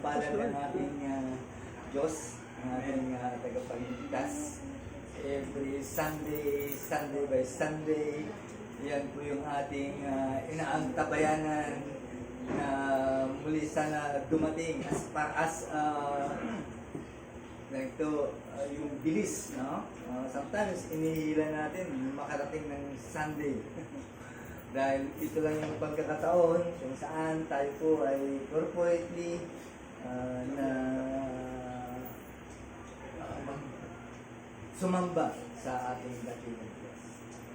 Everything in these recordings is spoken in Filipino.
palad ng ating Diyos, ang ating tagapagligtas. Every Sunday, Sunday by Sunday, yan po yung ating inaantabayanan na muli sana dumating as far as yung bilis, no? Sometimes inihila natin makarating ng Sunday. Dahil ito lang yung pagkakataon kung saan tayo po ay corporately sumamba sa ating dakilang Diyos.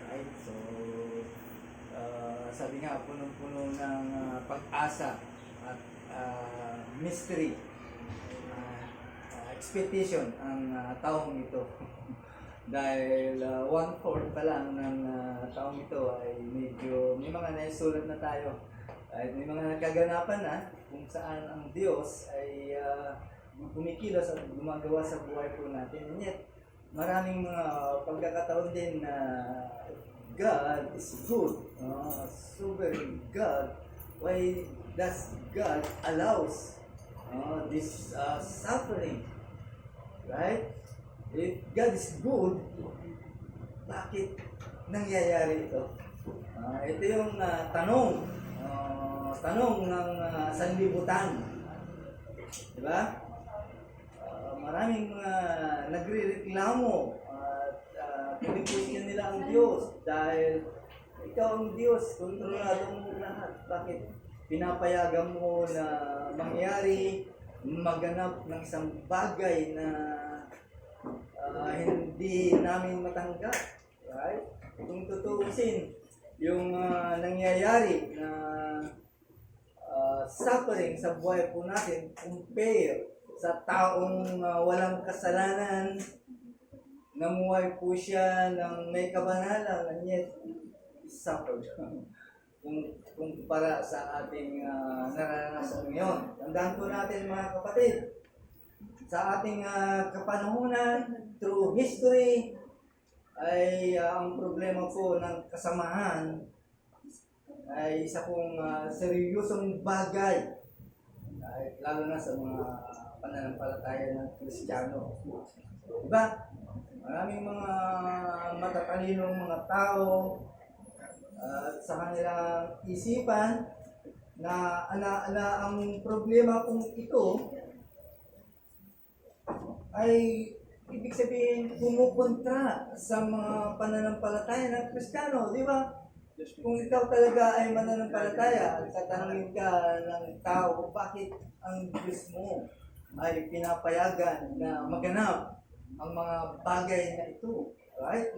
Right? So, sabi nga, punong-puno ng pag-asa at mystery, expectation ang taong ito. Dahil 1/4 pa lang ng taong ito ay medyo may mga naisulat na tayo. At may mga nakaganapan na kung saan ang Diyos ay kumikilos at gumagawa sa buhay po natin. And yet, maraming mga pagkakataon din na God is good. Sovereign God. Why does God allows this suffering? Right? If God is good, bakit nangyayari ito? Ito yung tanong ng sanlibutan. Diba? Maraming nagre-reklamo at pinipusyan nila ang Diyos dahil ikaw ang Diyos, kontrolado mo lahat. Bakit pinapayagan mo na mangyari, maganap ng isang bagay na hindi namin matanggap, right? Kung tutuusin yung nangyayari na suffering sa buhay po natin compare sa taong walang kasalanan, namuhay po siya ng may kabanalan and yet suffered. kung para sa ating naranasan ngayon. Tandaan po natin mga kapatid, sa ating kapanahunan, through history, ay ang problema po ng kasamahan ay isa pong seryosong bagay, lalo na sa mga pananampalataya ng Kristiyano. Diba? Maraming mga matatalinong mga tao at sa kanilang isipan na ang problema kung ito ay ibig sabihin pumupunta sa mga pananampalataya ng Kristiyano, di ba? Kung ikaw talaga ay mananampalataya at tatanungin ka ng tao bakit ang Diyos mo ay pinapayagan na maganap ang mga bagay na ito, right?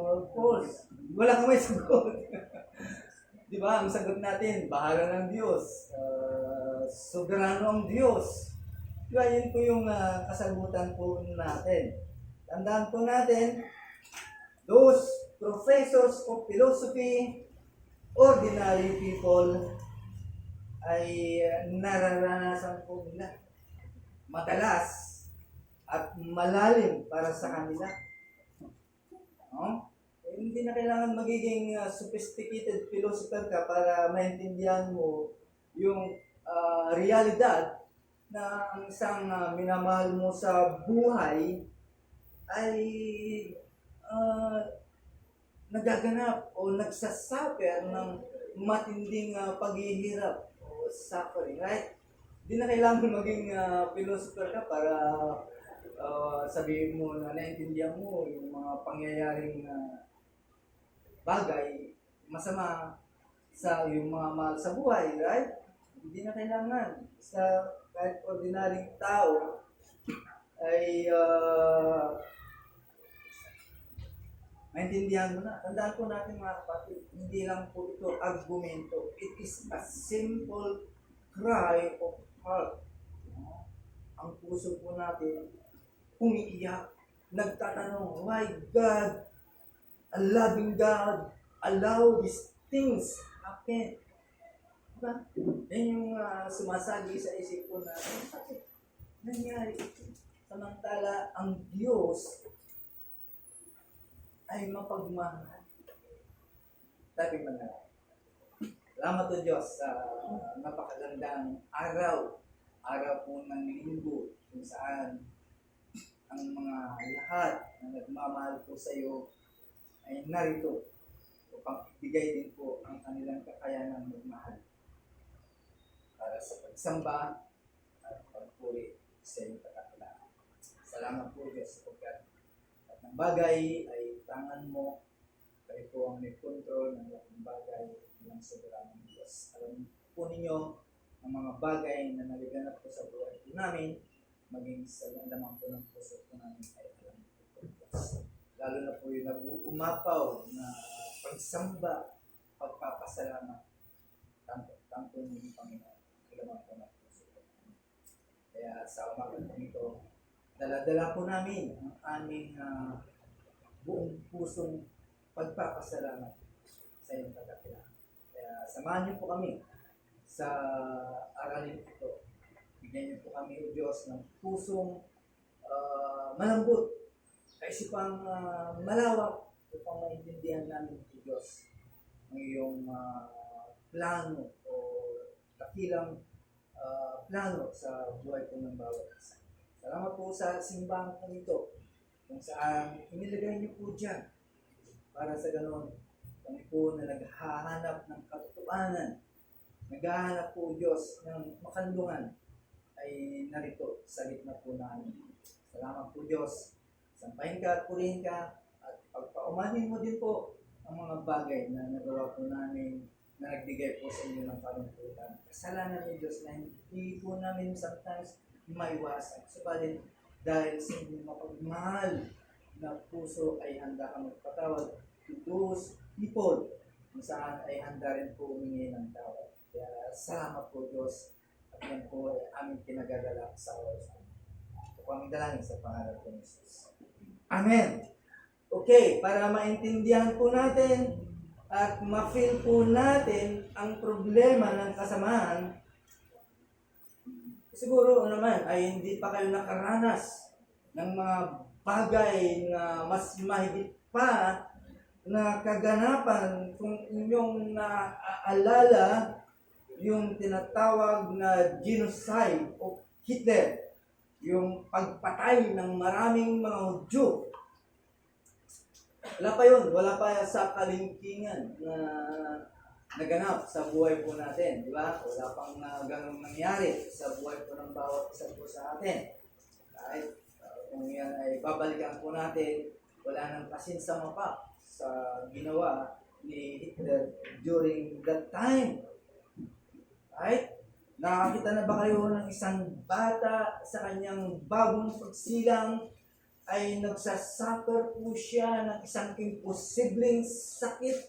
Of course, wala kang may sagot. Di ba? Ang sagot natin, bahala ng Diyos. Soberano ang Diyos. Diba, yun po yung kasagutan po natin. Tandaan po natin, those professors of philosophy, ordinary people, ay nararanasan po nila madalas at malalim para sa kanila. Hindi na kailangan magiging sophisticated philosopher ka para maintindihan mo yung realidad na ang isang minamahal mo sa buhay ay nagaganap o nagsasuffer ng matinding paghihirap o suffering, right? Hindi na kailangan maging philosopher ka para sabihin mo na naintindihan mo yung mga pangyayaring bagay masama sa yung mga mahal sa buhay, right? Hindi na kailangan sa kahit ordinaryong tao ay maintindihan mo na. Tandaan po natin mga kapatid, hindi lang po ito argumento. It is a simple cry of heart. Ang puso po natin umiiyak, nagtatanong, why God, a loving God, allow these things happen? Diba? Yan yung sumasagi sa isip ko na, bakit nangyari ito? Samantala, ang Diyos ay mapagmahal. Sabi mo na, Salamat po Diyos sa napakagandang araw. Araw po ng linggo kung saan ang mga lahat na nagmamahal po sa iyo ay narito upang ibigay din po ang kanilang kakayanang magmahal para sa pagsamba at pagpuri sa iyong katakilaan. Salamat po Diyos sapagkat at ng bagay ay tangan mo. Kayo po ang may control ng lahat ng bagay ng soberanong Diyos. Alam po ninyo ang mga bagay na nagaganap po sa buhay po namin, maging sa laman po ng puso po namin ay alam po Diyos. Lalo na po yung nag-uumapaw na pagsamba, pagpapasalamat, tanto ng Panginoon, laman po ng puso po namin. Kaya sa umaga po nito, dala-dala po namin ang aming buong pusong pagpapasalamat sa iyong kadakilaan. Kaya samahan niyo po kami sa aralin ito. Bigyan niyo po kami, O Diyos, ng pusong malambot, kaisipang malawak upang maintindihan namin, O Diyos, ang iyong plano o dakilang plano sa buhay po ng bawat isa. Salamat po sa simbahan po nito kung saan inilagay niyo po dyan para sa ganon, kami po na naghahanap ng katotohanan, naghahanap po Diyos ng makandungan, ay narito sa gitna po namin. Salamat po Diyos. Sampahin ka at purihin ka at pagpaumanin mo din po ang mga bagay na nagawa po namin na nagbigay po sa inyo ng kalungkutan. Kasalanan ni Diyos na hindi po namin sometimes maiwasan. Subalit dahil sa inyong mapagmahal na puso ay handa kang magpatawad to those people kung saan ay handa rin po humingi ng tawad. Kaya salamat po Diyos at yan po ay aming pinagagalak sa oras. Ito po ang dalangin sa pangalan ko ni Jesus. Amen. Okay, para maintindihan po natin at ma-feel po natin ang problema ng kasamahan, siguro naman ay hindi pa kayo nakaranas ng mga bagay na mas mahigit pa na kaganapan kung inyong naaalala yung tinatawag na genocide o Hitler, yung pagpatay ng maraming mga Hudyo. Wala pa sa kalingkingan na naganap sa buhay po natin, di ba? Wala pang ganong nangyari sa buhay po ng bawat isa po sa atin. Kahit kung yan ay babalikan po natin, wala nang kasinsama pa sa ginawa ni Hitler during that time. Right? Nakakita na ba kayo ng isang bata sa kanyang bagong pagsilang ay nagsasuffer po siya ng isang imposibleng sakit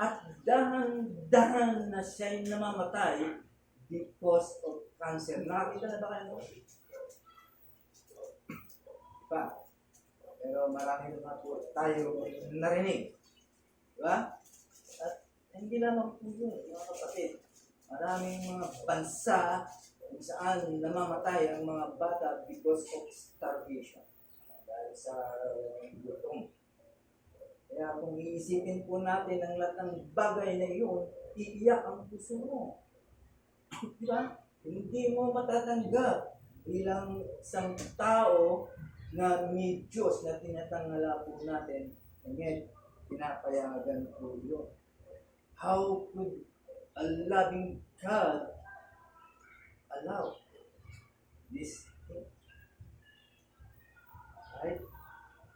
at dahan-dahan na siya'y namamatay because of cancer. Nakakita na ba kayo? Diba? Pero marami naman po tayo narinig. Diba? At hindi lamang po yun, mga kapatid. Maraming mga bansa kung saan namamatay ang mga bata because of starvation. Dahil sa gutom. Kaya kung iisipin po natin ang lahat ng bagay na iyon, iiyak ang puso mo. Diba? Hindi mo matatanggap bilang isang tao na may Diyos na tinatangala po natin, and yet, pinapayagan po yun. How could a loving God allow this thing? Right?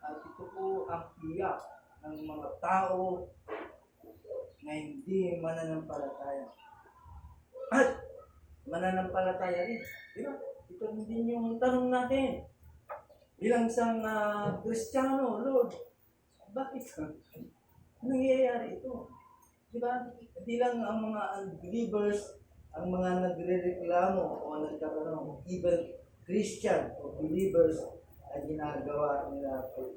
At ito po ang iyak ng mga tao na hindi mananampalataya. At mananampalataya rin. Diba? Ito din yung tanong natin. Bilang isang Kristiyano, Lord, bakit nangyayari ito? Diba? Hindi lang ang mga unbelievers, ang mga nagre-reklamo o nagkakaroon, even Christian o believers ay ginagawa nila po.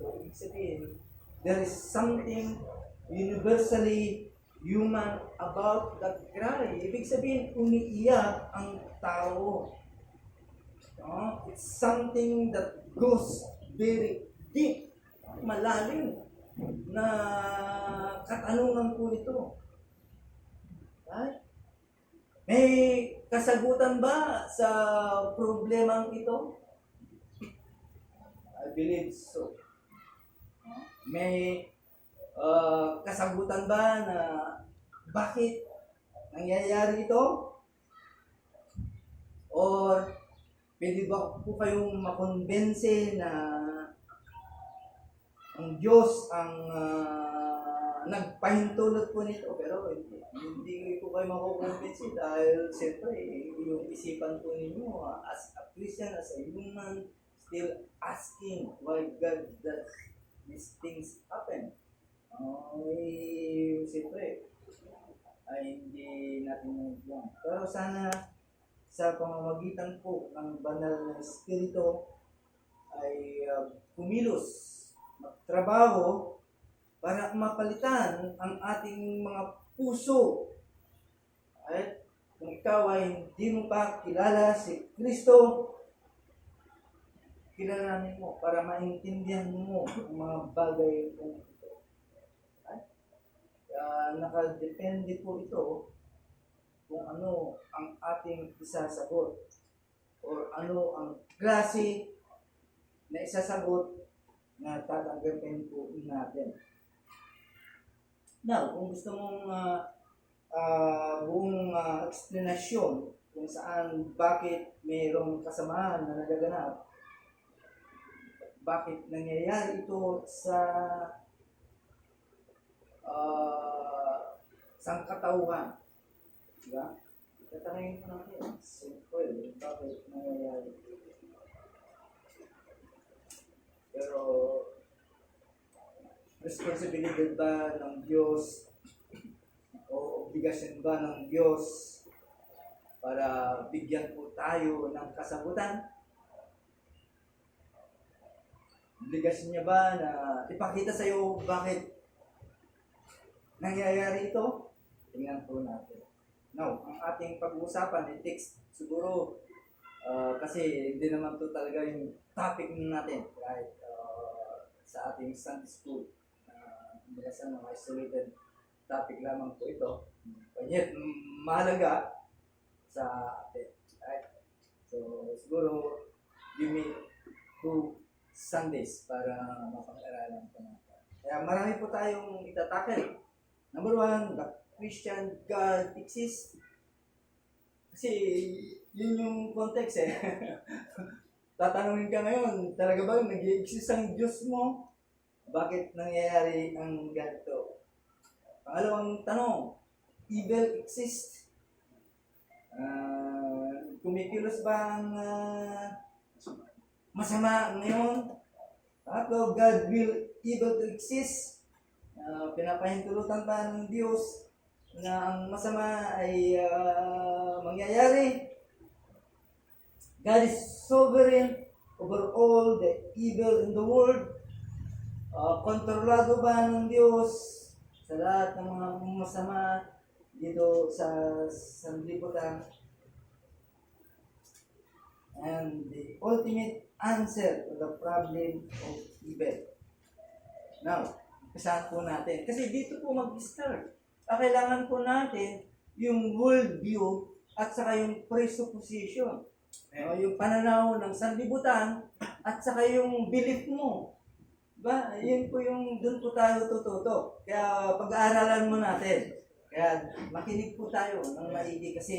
So, ibig sabihin, there is something universally human about that cry. Ibig sabihin, umiiyak ang tao. It's something that goes very deep, malalim na katanungan po ito. Right? May kasagutan ba sa problemang ito? I believe so. May kasagutan ba na bakit nangyayari ito? Or pwede ba po kayong makonbense na ang Diyos ang nagpahintulot po nito? Pero hindi ko kayo makukonbense dahil siyempre yung isipan po ninyo as a Christian, as a human, still asking why God does these things happen. Siyempre, ay hindi natin naibigan. Pero sana sa pamamagitan po ng banal na Espiritu ay kumilos, magtrabaho para mapalitan ang ating mga puso. At kung ikaw ay hindi mo pa kilala si Kristo, kilalanin mo para maintindihan mo ang mga bagay kung ito. Nakadepende po ito kung ano ang ating isasagot or ano ang klase na isasagot na tatanggapin po natin. Now, kung gusto mong buong eksplanasyon kung saan bakit mayroong kasamaan na nagaganap, bakit nangyayari ito sa sangkatauhan. Diba? Tatanungin ko natin, simple, bakit nangyayari ito? Pero, responsibilidad ba ng Diyos o obligasyon ba ng Diyos para bigyan po tayo ng kasagutan? Obligasyon niya ba na ipakita sa iyo bakit nangyayari ito? Tingnan po natin. Now, ang ating pag-uusapan, it takes siguro kasi hindi naman ito talaga yung topic natin, right? Sa ating Sunday school. Minsan mga isolated topic lamang po ito. Kanyat, mahalaga sa atin. Right? So, siguro, give me 2 Sundays para mapag-aralan po natin. Kaya marami po tayong itatakil. Number 1, the Christian God exists. Kasi yun yung context eh. Tatanungin ka ngayon, talaga ba nag-i-exist ang Diyos mo? Bakit nangyayari ang ganito? Pangalawang tanong, evil exists? Kumikilos ba ang masama ngayon? Tatlo, God will evil to exist? Pinapahintulutan ba ng Diyos na ang masama ay mangyayari? God is sovereign over all the evil in the world. Kontrolado ba ng Diyos sa lahat ng mga masama dito sa sanlibutan? And the ultimate answer to the problem of evil. Now, umpisahan po natin. Kasi dito po mag-start. Kailangan po natin yung worldview at saka yung presupposition. Yung pananaw ng sanlibutan at saka yung belief mo. Diba? Yun po yung doon po tayo tututo. Kaya pag-aaralan mo natin. Kaya makinig po tayo ng maigi kasi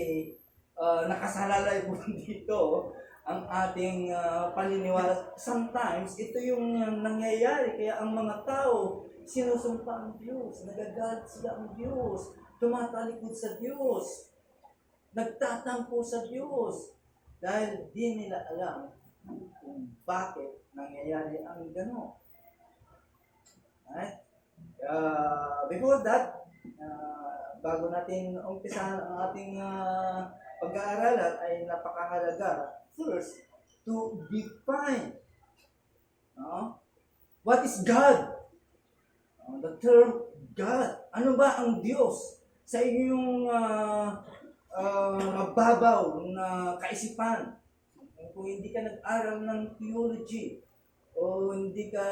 nakasalalay po dito ang ating paniniwala. Sometimes, ito yung nangyayari. Kaya ang mga tao, sinusumpa ang Diyos. Nagagalit sila ang Diyos. Tumatalikod sa Diyos. Nagtatampo sa Diyos. Dahil di nila alam kung bakit nangyayari ang gano'n. Right? Before that, bago natin umpisahan ang ating pag-aaralan ay napakahalaga. First, to define what is God? The term God. Ano ba ang Diyos? Sa inyong mababaw na kaisipan. Kung hindi ka nag-aral ng theology o hindi ka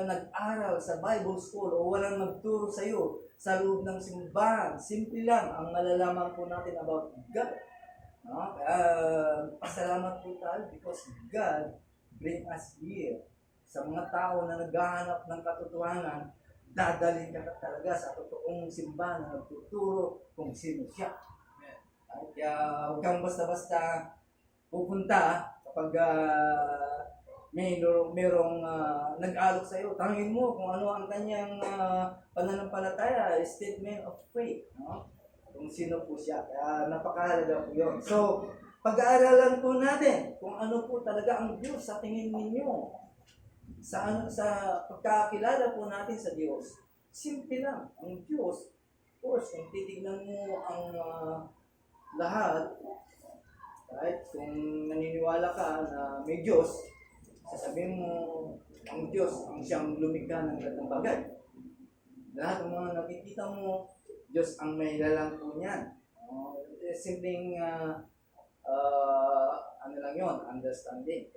nag-aral sa Bible school o walang nagturo sa iyo sa loob ng simbahan, simple lang ang malalaman po natin about God. No? Kaya pasalamat po tayo because God bring us here. Sa mga tao na naghahanap ng katotohanan, dadalhin ka talaga sa totoong simbahan na nagtuturo kung sino siya. Kaya huwag kang basta-basta pupunta kapag merong nag-alok sa iyo. Tanungin mo kung ano ang kanyang pananampalataya, statement of faith. No? Kung sino po siya. Kaya napakahalaga po yun. So, pag-aaralan po natin kung ano po talaga ang Diyos sa tingin ninyo. Sa pagkakilala po natin sa Diyos. Simple lang. Ang Diyos, of course, kung titignan mo ang lahat, right? Kung naniniwala ka na may Diyos, sasabihin mo, ang Diyos, ang siyang lumikha ng lahat ng bagay. Lahat ng mga nakikita mo, Diyos ang may lalang po niyan. Simpleng, ano lang yon, understanding.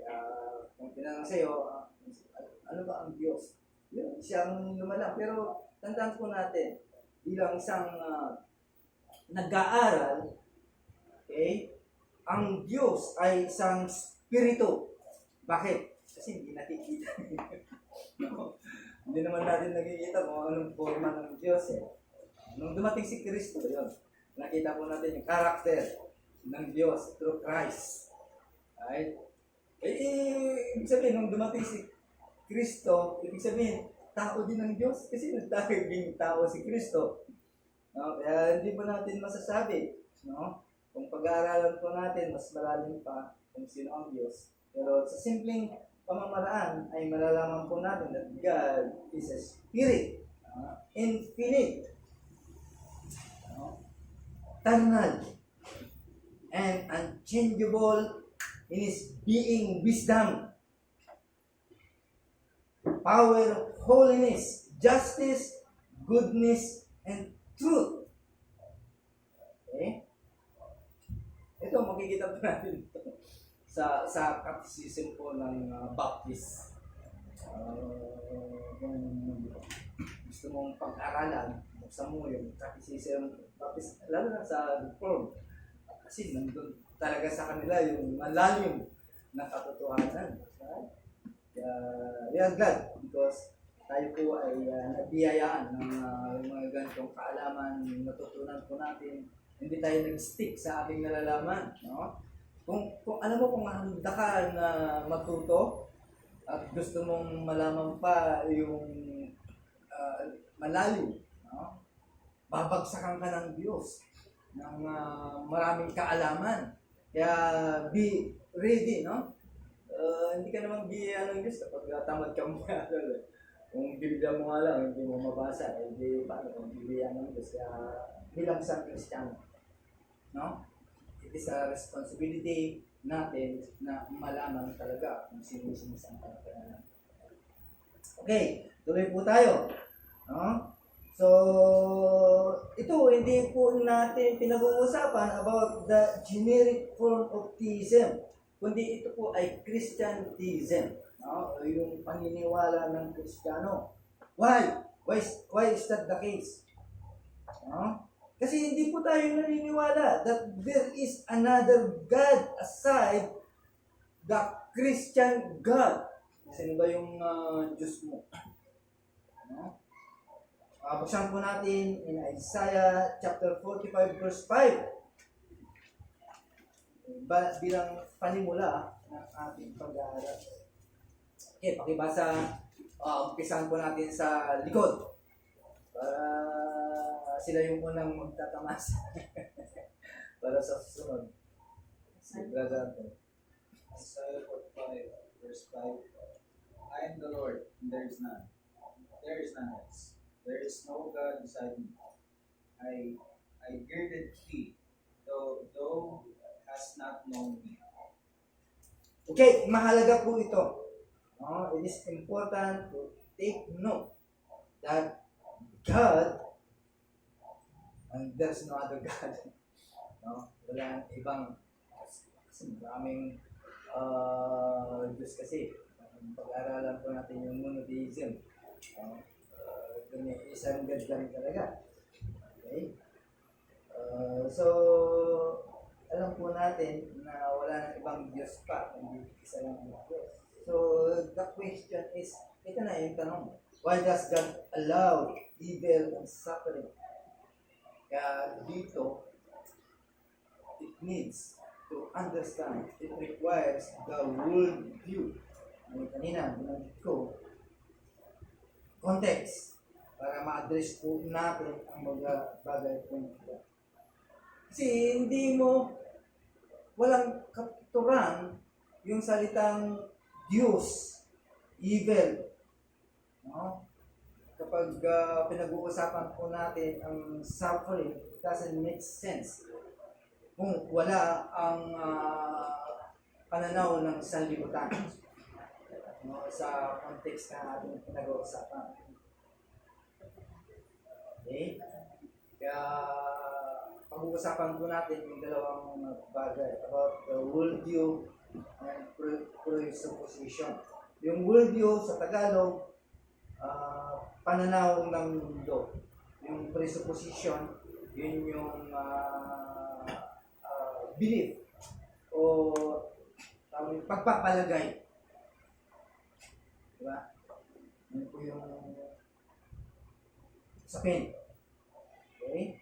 Kung pinanong sa'yo, ano ba ang Diyos? Yun, siyang lumalang. Pero, tandaan po natin, bilang isang nag-aaral, okay, ang Diyos ay isang spirito. Bakit? Kasi hindi nakikita. Hindi naman natin nakikita kung anong forma ng Diyos. Nung dumating si Kristo, yun, nakita po natin yung karakter ng Diyos through Christ. Right? Ibig sabihin, nung dumating si Kristo, ibig sabihin, tao din ng Diyos. Kasi nagtaging tao si Kristo. No? Kaya hindi po natin masasabi. No? Kung pag-aaralan po natin, mas malalim pa kung sino ang Diyos. Pero sa simpleng pamamaraan ay malalaman po natin that God is a spirit, infinite, eternal, and unchangeable in His being, wisdom, power, holiness, justice, goodness, and truth. Okay? Ito, makikita po natin ito sa catechism po ng Baptist. Kung gusto mong pag-aralan, buksan mo yung catechism Baptist, lalo na sa reform. Kasi nandun talaga sa kanila yung malalim na katotohanan. Right? We are glad because tayo po ay nabiyayaan ng mga ganitong kaalaman, natutunan po natin. Hindi tayo nag-stick sa ating nalalaman. No? Kung alam mo kung handa ka na matuto at gusto mong malaman pa yung malalim, no? Babagsakan ka ng Diyos ng maraming kaalaman. Kaya be ready, no? Hindi ka naman biyayaan ng Diyos kapag tamad ka mo. Kung Biblia mo nga lang, hindi mo mabasa, hindi paano kung bibiyayaan ng Diyos. Kaya bilang isang Kristiyano, no? It is a responsibility natin na malaman talaga kung sino ang katotohanan. Okay, tuloy po tayo. No? So, ito, hindi po natin pinag-uusapan about the generic form of theism, kundi ito po ay Christian theism. No? Yung paniniwala ng Kristiyano. Why? Why is that the case? No? Kasi hindi po tayo naniniwala that there is another God aside the Christian God. Sino ba yung Diyos mo? No? Buksan po natin in Isaiah chapter 45 verse 5. Bilang panimula ng ating pag-aaral. Okay, pakibasa. Umpisahan po natin sa likod. Para sila yung unang magtatamasa. Para sa susunod. Isaiah 45 verse 5. I am the Lord, and there is none. There is none else. There is no God beside me. I girded thee, though thou hast not known me. Okay, mahalaga po ito. It is important to take note that God, and there's no other God. Walang ibang, kasi maraming Diyos kasi. Pag-aaralan po natin yung monotheism. Isang God lang talaga. Okay? So, alam po natin na wala nang ibang Diyos pa, hindi isa lang ang Diyos. So, the question is, ito na yung tanong, why does God allow evil and suffering? Kaya dito, it needs to understand, it requires the world view. Ano kanina, binanggit ko, context, para ma-address po natin ang mga bagay po nito. Kasi hindi mo, walang kapturan yung salitang Diyos, evil. No? Kapag pinag-uusapan po natin ang suffering, it doesn't make sense kung wala ang pananaw ng sanlibutan, no? Sa context na ating pinag-uusapan. Okay? Kaya pag-uusapan po natin yung dalawang bagay about the worldview and presupposition. Yung worldview sa Tagalog, pananaw ng mundo. Yung presupposition, yun yung belief o pagpapalagay. Diba? Yun po yung sabihin. Okay?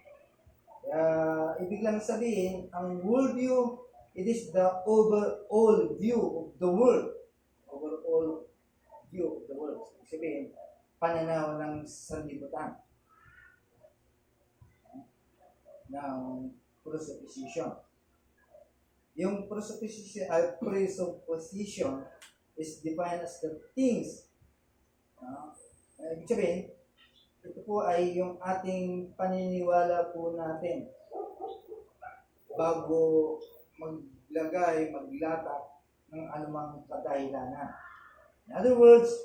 Ibig lang sabihin, ang worldview, it is the overall view of the world. Overall view of the world. Ibig sabihin, pananaw ng sanlibutan. Ng presupposition. Yung presupposition is defined as the things. Ibig sabihin, ito po ay yung ating paniniwala po natin bago maglatak ng anumang kadahilanan. In other words,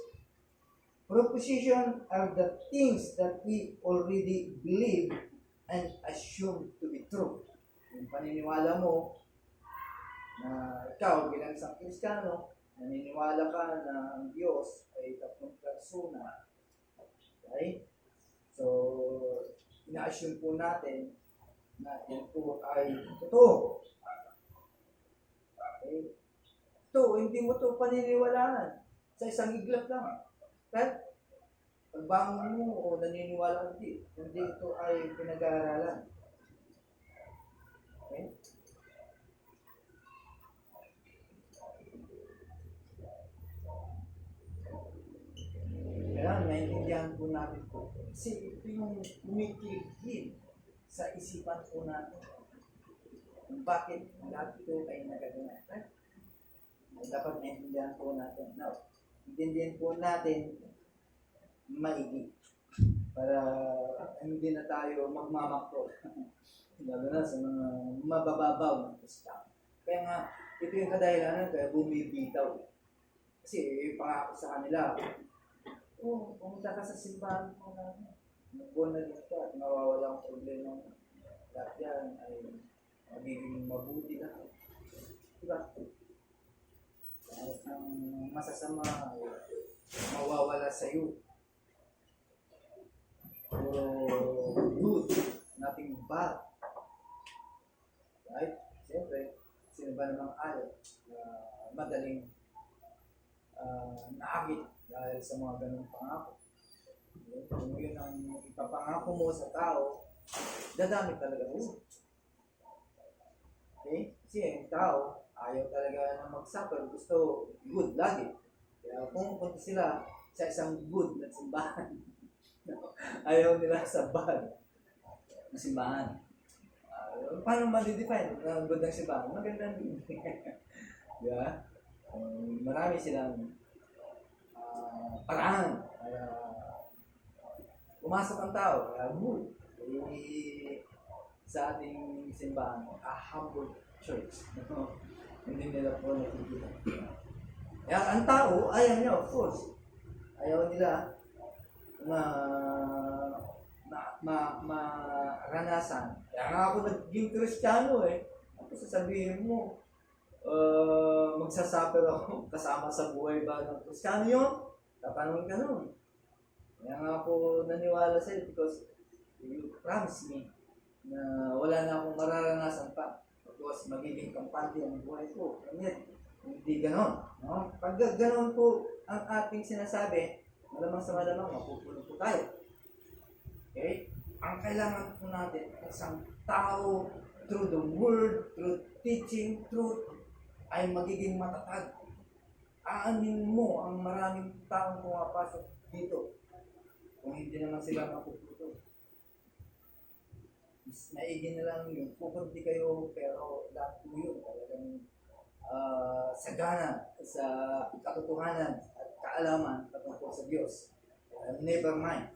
proposition are the things that we already believe and assume to be true. Yung paniniwala mo na ikaw bilang isang Kristiyano, naniniwala ka na ang Diyos ay tatlong persona. Okay? So, ina-assume po natin na yan po ay totoo. Okay? Ito, hindi mo ito paniniwalaan sa isang iglap lang. Kahit pagbangon mo o naniniwala hindi ito ay pinag-aaralan. Okay? Kaya naiintindihan po natin po. Kasi ito yung kumikilid sa isipan po natin. Kung bakit lahat ito ay nagaganap. Dapat naiintindihan po natin. Now, intindihan po natin maigi para hindi na tayo magmamakto. Lalo na sa mga mabababaw ng Kristiyano. Kaya nga, ito yung kadahilanan kaya bumibitaw. Kasi pangako sa kanila, pumunta ka sa simbahan mo na buwan na dito at mawawala ang problema mo. Lahat yan ay magiging mabuti na. Diba? Kahit ang masasama ay mawawala sa iyo. Puro good, nothing bad. Right? Siyempre, sino ba namang ayaw madaling naagit dahil sa mga ganong pangako. Okay? Kung yun ang ipapangako mo sa tao, dadami talaga mo. Okay? Kasi yung tao, ayaw talaga na mag-suffer. Gusto good lagi. Kaya pumunta sila sa isang good na simbahan. Ayaw nila sa bad na simbahan. Paano ma-define ang good ng simbahan? Maganda din. Diba? Marami silang paraan para pumasok ang tao. Kaya good. Sa ating simbahan, a humble church. Hindi nila po nakikita. Kaya ang tao, ayaw niya, of course. Ayaw nila maranasan. Kaya nga ako naging Kristiyano eh. Ako sasabihin mo, magsasuffer ako kasama sa buhay ba ng Kristiyano yun? Tatanong ka nun. Kaya nga ako naniwala sa'yo because you promised me na wala na akong mararanasan pa. Because magiging kampante ang buhay ko. And yet, hindi ganon. No? Pag ganon po ang ating sinasabi, malamang sa malamang, mapupuno po tayo. Okay? Ang kailangan po natin ay isang tao through the word, through teaching, truth, ay magiging matatag. Aanin mo ang maraming taong pumapasok dito kung hindi naman sila mapuputo. Mas maigi na lang yun. Pupunti kayo, pero lahat po yun. Talagang sagana sa katotohanan at kaalaman patungkol sa Diyos. Never mind.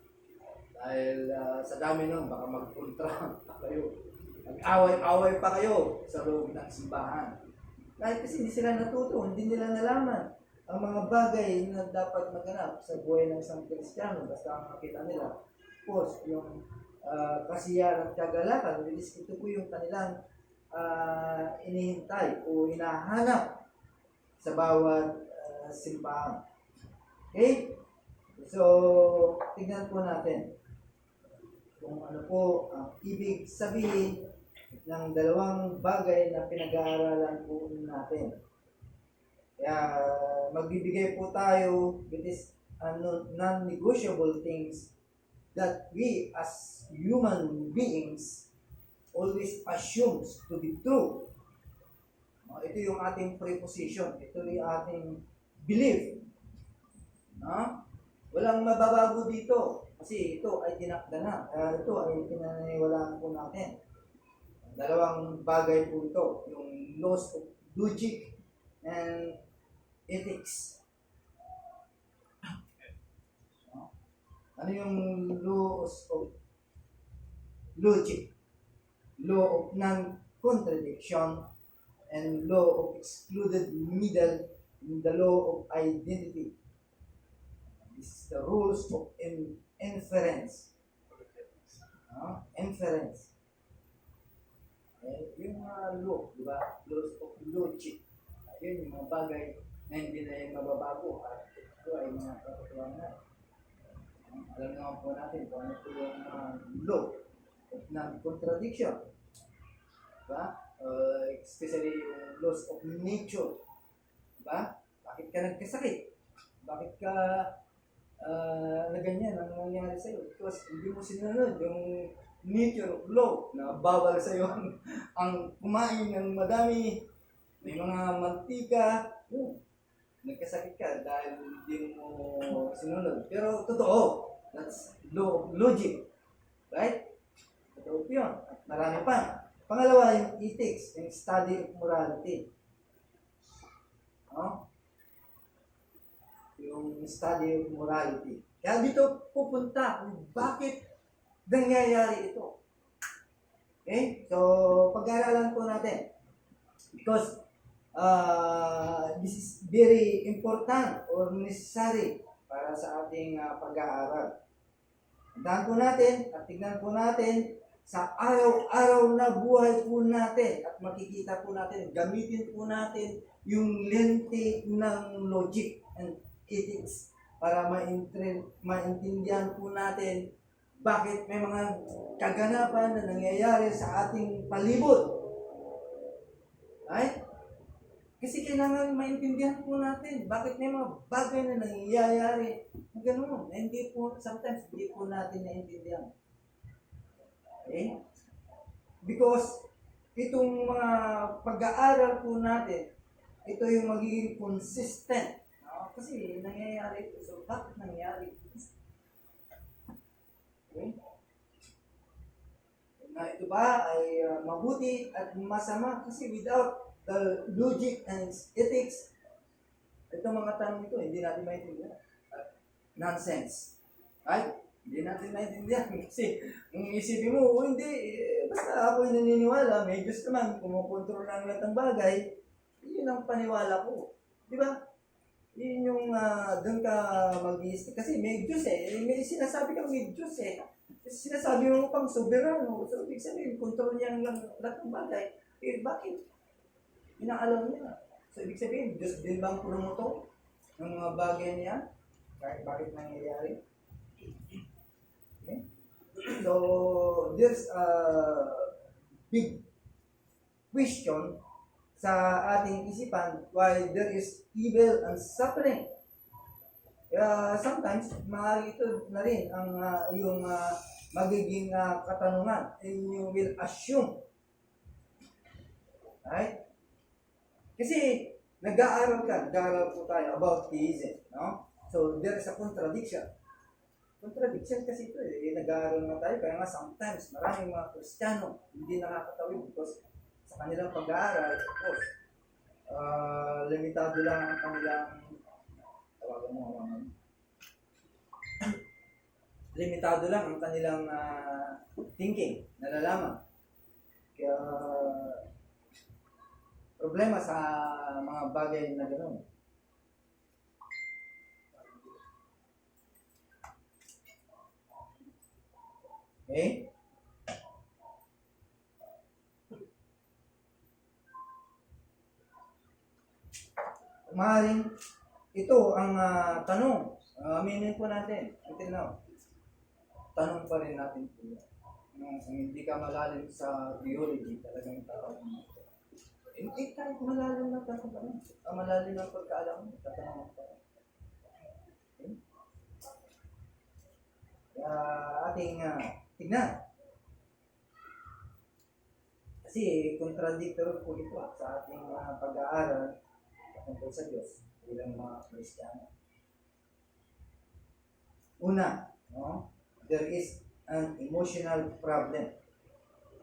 Dahil sa dami nun, baka magkontra pa kayo. Mag-away-away pa kayo sa loob ng simbahan. Kahit kasi hindi sila natuto, hindi nila nalaman ang mga bagay na dapat maganap sa buhay ng isang Kristiyano. Basta ang makita nila, of course, yung kasiyahan at kagalakan, ito po yung kanilang inihintay o hinahanap sa bawat simbahan. Okay? So, tignan po natin kung ano po ang ibig sabihin ng dalawang bagay na pinag-aaralan po natin. Kaya magbibigay po tayo with this non-negotiable things that we as human beings always assumes to be true. Ito yung ating preposition. Ito yung ating belief. Walang mababago dito. Kasi ito ay tinakda na. Kaya ito ay pinaniniwalaan po natin. Dalawang bagay po ito. Yung laws of logic and ethics. Ano yung laws of logic? Law of non-contradiction and law of excluded middle in the law of identity. This is the rules of inference. Inference. Yung mga law, di ba? Laws of logic. Yun yung mga bagay na hindi na yung mababago. At ito ay mga katotohanan. Alam naman po natin kung ano po yung law of non-contradiction. Diba? Especially yung laws of nature. Diba? Bakit ka nagkasakit? Bakit ka na ganyan ang nangyari sa'yo? Because hindi mo sinunod yung nature of law na bawal sa'yo ang kumain ng madami, may mga mantika, nagkasakit ka dahil hindi mo sinunod. Pero totoo, that's law of logic. Right? Totoo yun. At marami pa. Pangalawa, yung ethics, yung study of morality. Yung study of morality. Kaya dito pupunta kung bakit nangyayari ito. Okay? So, pag-aaralan po natin. Because this is very important or necessary para sa ating pag-aaral. Tandaan po natin at tignan po natin sa araw-araw na buhay po natin at makikita po natin, gamitin po natin yung lente ng logic and ethics para maintindihan po natin bakit may mga kaganapan na nangyayari sa ating palibot. Right? Kasi kailangan maintindihan po natin bakit may mga bagay na nangyayari na gano'n. Hindi po, sometimes hindi po natin naintindihan. Okay? Because itong mga pag-aaral po natin, ito yung magiging consistent. Kasi nangyayari ito. So, bakit nangyayari ito? Okay? Na ito ba ay mabuti at masama? Kasi without the logic and ethics, itong mga tanong ito, hindi natin maintindihan. Nonsense. Right? Hindi natin maintindihan. Kasi kung isipin mo, hindi, basta ako naniniwala, may Diyos naman, kumukontrol ng lahat ng bagay, yun ang paniwala ko. Di ba? Yun yung doon ka mag-iisip. Kasi may Diyos may sinasabi kang may Diyos Sinasabi mo pang soberano. So, ibig sabihin, control niya lang lahat ng bagay. Bakit? Inaalam niya. So, ibig sabihin, Diyos din bang promotor ng mga bagay niya? Kahit bakit nangyayari? Okay? So, there's a big question sa ating isipan why there is evil and suffering. Sometimes, maaari ito na rin ang yung magiging katanungan, and you will assume. Right? Kasi nag-aaral po tayo about theism, no? So there is a contradiction. Contradiction kasi ito nag-aaral na tayo, kaya nga sometimes maraming mga Kristiyano hindi nakakatawid because sa kanilang pag-aaral, of course, limitado lang ang kanilang limitado lang ang kanilang thinking, nalalaman. Kaya problema sa mga bagay na gano'n. Okay? Maaaring ito ang tanong. Aminin po natin. Until now. Tanong pa rin natin po. Kung hindi ka malalim sa theology, talagang tao. Hindi kahit malalim na tanong. Ang malalim na pagkaalam mo, tatanong pa rin. Okay? Ating tignan. Kasi contradictory po ito sa ating pag-aaral tungkol sa Diyos bilang mga Kristiyano. Una, no? There is an emotional problem.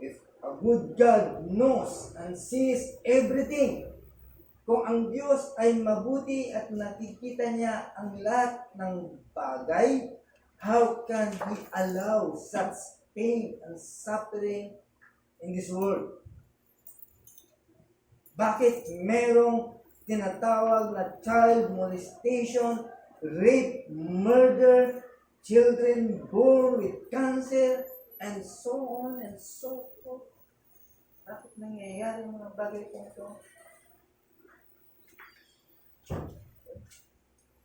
If a good God knows and sees everything, kung ang Diyos ay mabuti at nakikita niya ang lahat ng bagay, how can He allow such pain and suffering in this world? Bakit merong tinatawag na child molestation, rape, murder, children born with cancer, and so on and so forth? Bakit nangyayari mga bagay po ito?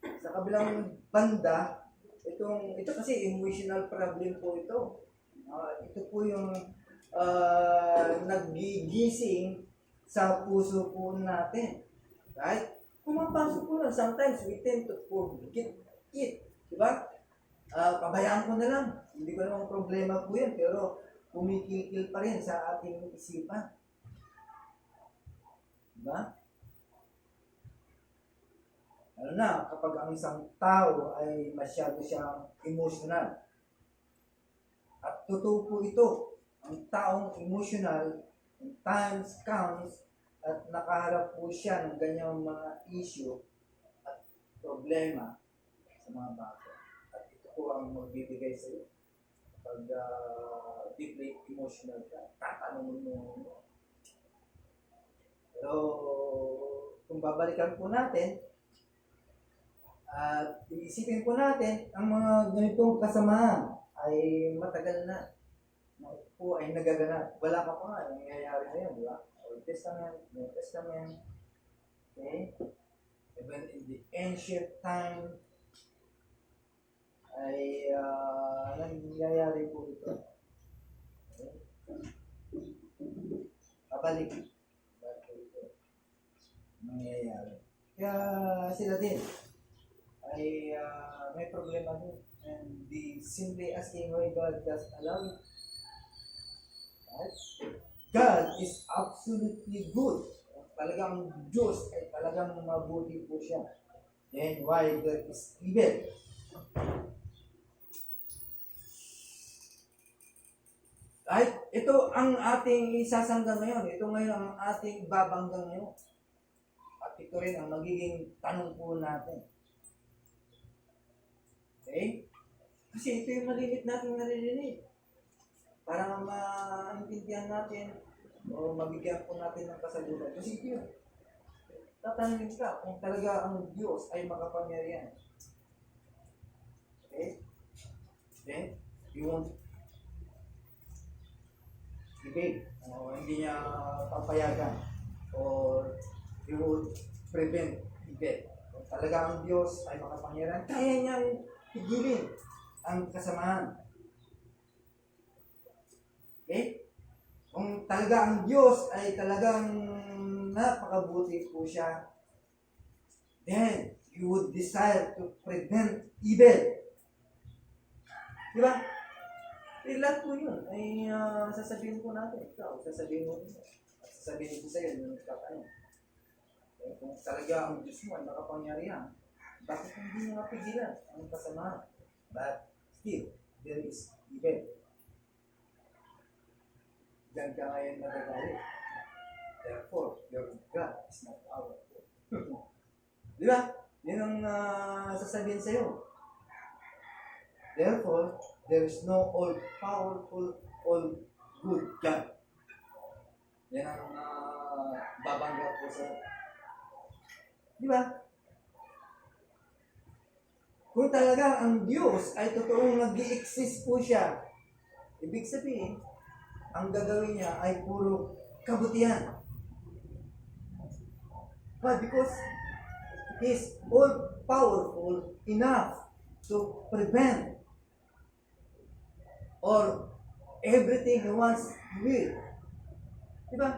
Sa kabilang banda, ito kasi emotional problem po ito. Ito po yung nagigising sa puso po natin. Right? Pumapasok po lang. Sometimes we tend to forget it. Diba? Pabayaan ko na lang. Hindi ko namang problema po yan. Pero kumikikil pa rin sa ating isipan. Diba? Ano na, kapag ang isang tao ay masyado siyang emotional. At totoo po ito. Ang taong emotional, in times comes, at nakaharap po siya ng ganyang mga issue at problema sa mga bagay. At ito po ang magbibigay sa iyo. Pag deeply emotional ka, tatanungin mo. Pero kung babalikan po natin, at iisipin po natin, ang mga ganitong kasamahan ay matagal na. Ito po ay nagaganap. Wala pa pa nga, nangyayari ngayon, di ba? Old Testament, New Testament, okay? Even in the ancient time, ay nangyayari po ito. Okay? Babalik. Bakit po ito nangyayari? Kaya sila din ay may problema din. And they simply asking why God does allow it. Right? God is absolutely good. Talagang Diyos ay talagang mabuti po siya. Then why there is evil? Right? Ito ang ating isasanggang ngayon. Ito ngayon ang ating babanggang ngayon. At ito rin ang magiging tanong po natin. Okay? Kasi ito yung malilit natin naririnig. Para maintindihan natin o mabigyan po natin ng kasagutan. Kasi ito yun. Tatanungin ka kung talaga ang Diyos ay makapangyarihan. Okay? Then, you won't debate. Hindi niya papayagan. or He would prevent evil. Kung talaga ang Diyos ay makapangyarihan, kaya niyang pigilin ang kasamaan. Okay? Kung talaga ang Diyos ay talagang napakabuti po siya, then you would desire to prevent evil. Di ba? Lahat po yun ay sasabihin po natin. Ikaw, sasabihin mo rin. At sasabihin ko sa iyo, yung nagtatanong. Kung talaga ang Diyos mo ay makapangyarihan, bakit hindi mo mapigilan ang kasamaan? But still, there is evil. Diyan ka ngayon magagalit. Therefore, your God is not powerful. Di ba? Yun ang sasabihin sa iyo. Therefore, there is no all-powerful, all-good God. Yan ang babangga po sa... Di ba? Kung talaga ang Diyos ay totoong nag-i-exist po siya, ibig sabihin, ang gagawin niya ay puro kabutihan. But because He is all-powerful enough to prevent or everything He wants He will. Diba?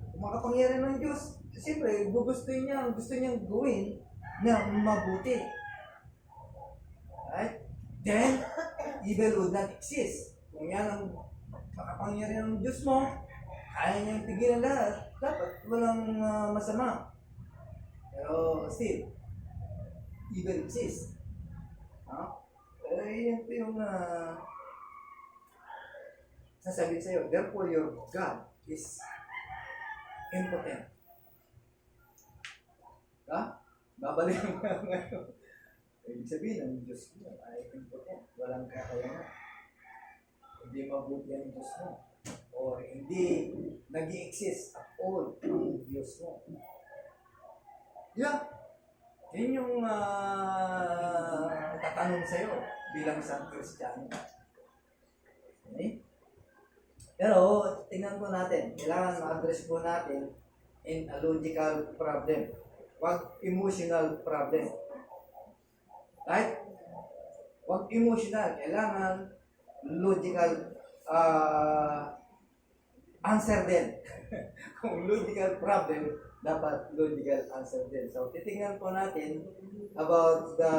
Kung makapangyarihan ng Diyos, siyempre, gusto niyang gawin na mabuti. Right? Then, evil would not exist. Kung yan ang makapangyarihan ng Diyos mo, kaya niyang tigilan lahat, dapat walang masama. Pero still, evil exists. Pero yan po yung sasabihin sa'yo, therefore your God is impotent. Babalik mo ngayon. Ibig sabihin, ang Diyos mo ay impotent. Walang kakayanan. Hindi mabuti ang Diyos mo. O hindi nag-i-exist at all ang Diyos mo. Yeah. Yan yung tatanong sa'yo bilang isang Kristiyano. Okay? Pero, tingnan po natin. Kailangan ma-address po natin in a logical problem. Huwag emotional problem. Right? Huwag emotional. Kailangan logical answer din. Kung logical problem, dapat logical answer din. So, titingnan po natin about the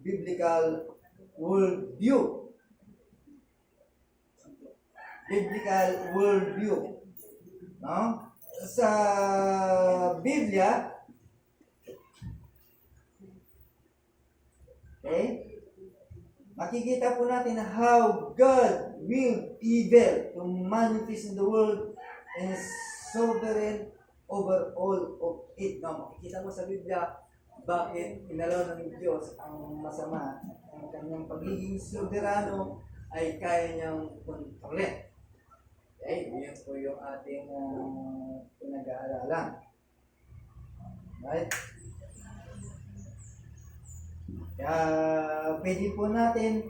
biblical worldview. Biblical worldview. No? Sa Biblia, okay, makikita po natin how God willed evil to manifest in the world and is sovereign over all of it. No, makikita mo sa Biblia bakit inalaw ng Diyos ang masama. Ang kanyang pagiging soberano ay kaya niyang kontrolin. Okay, yun po yung ating pinag-aaralan. Right? Kaya pwede po natin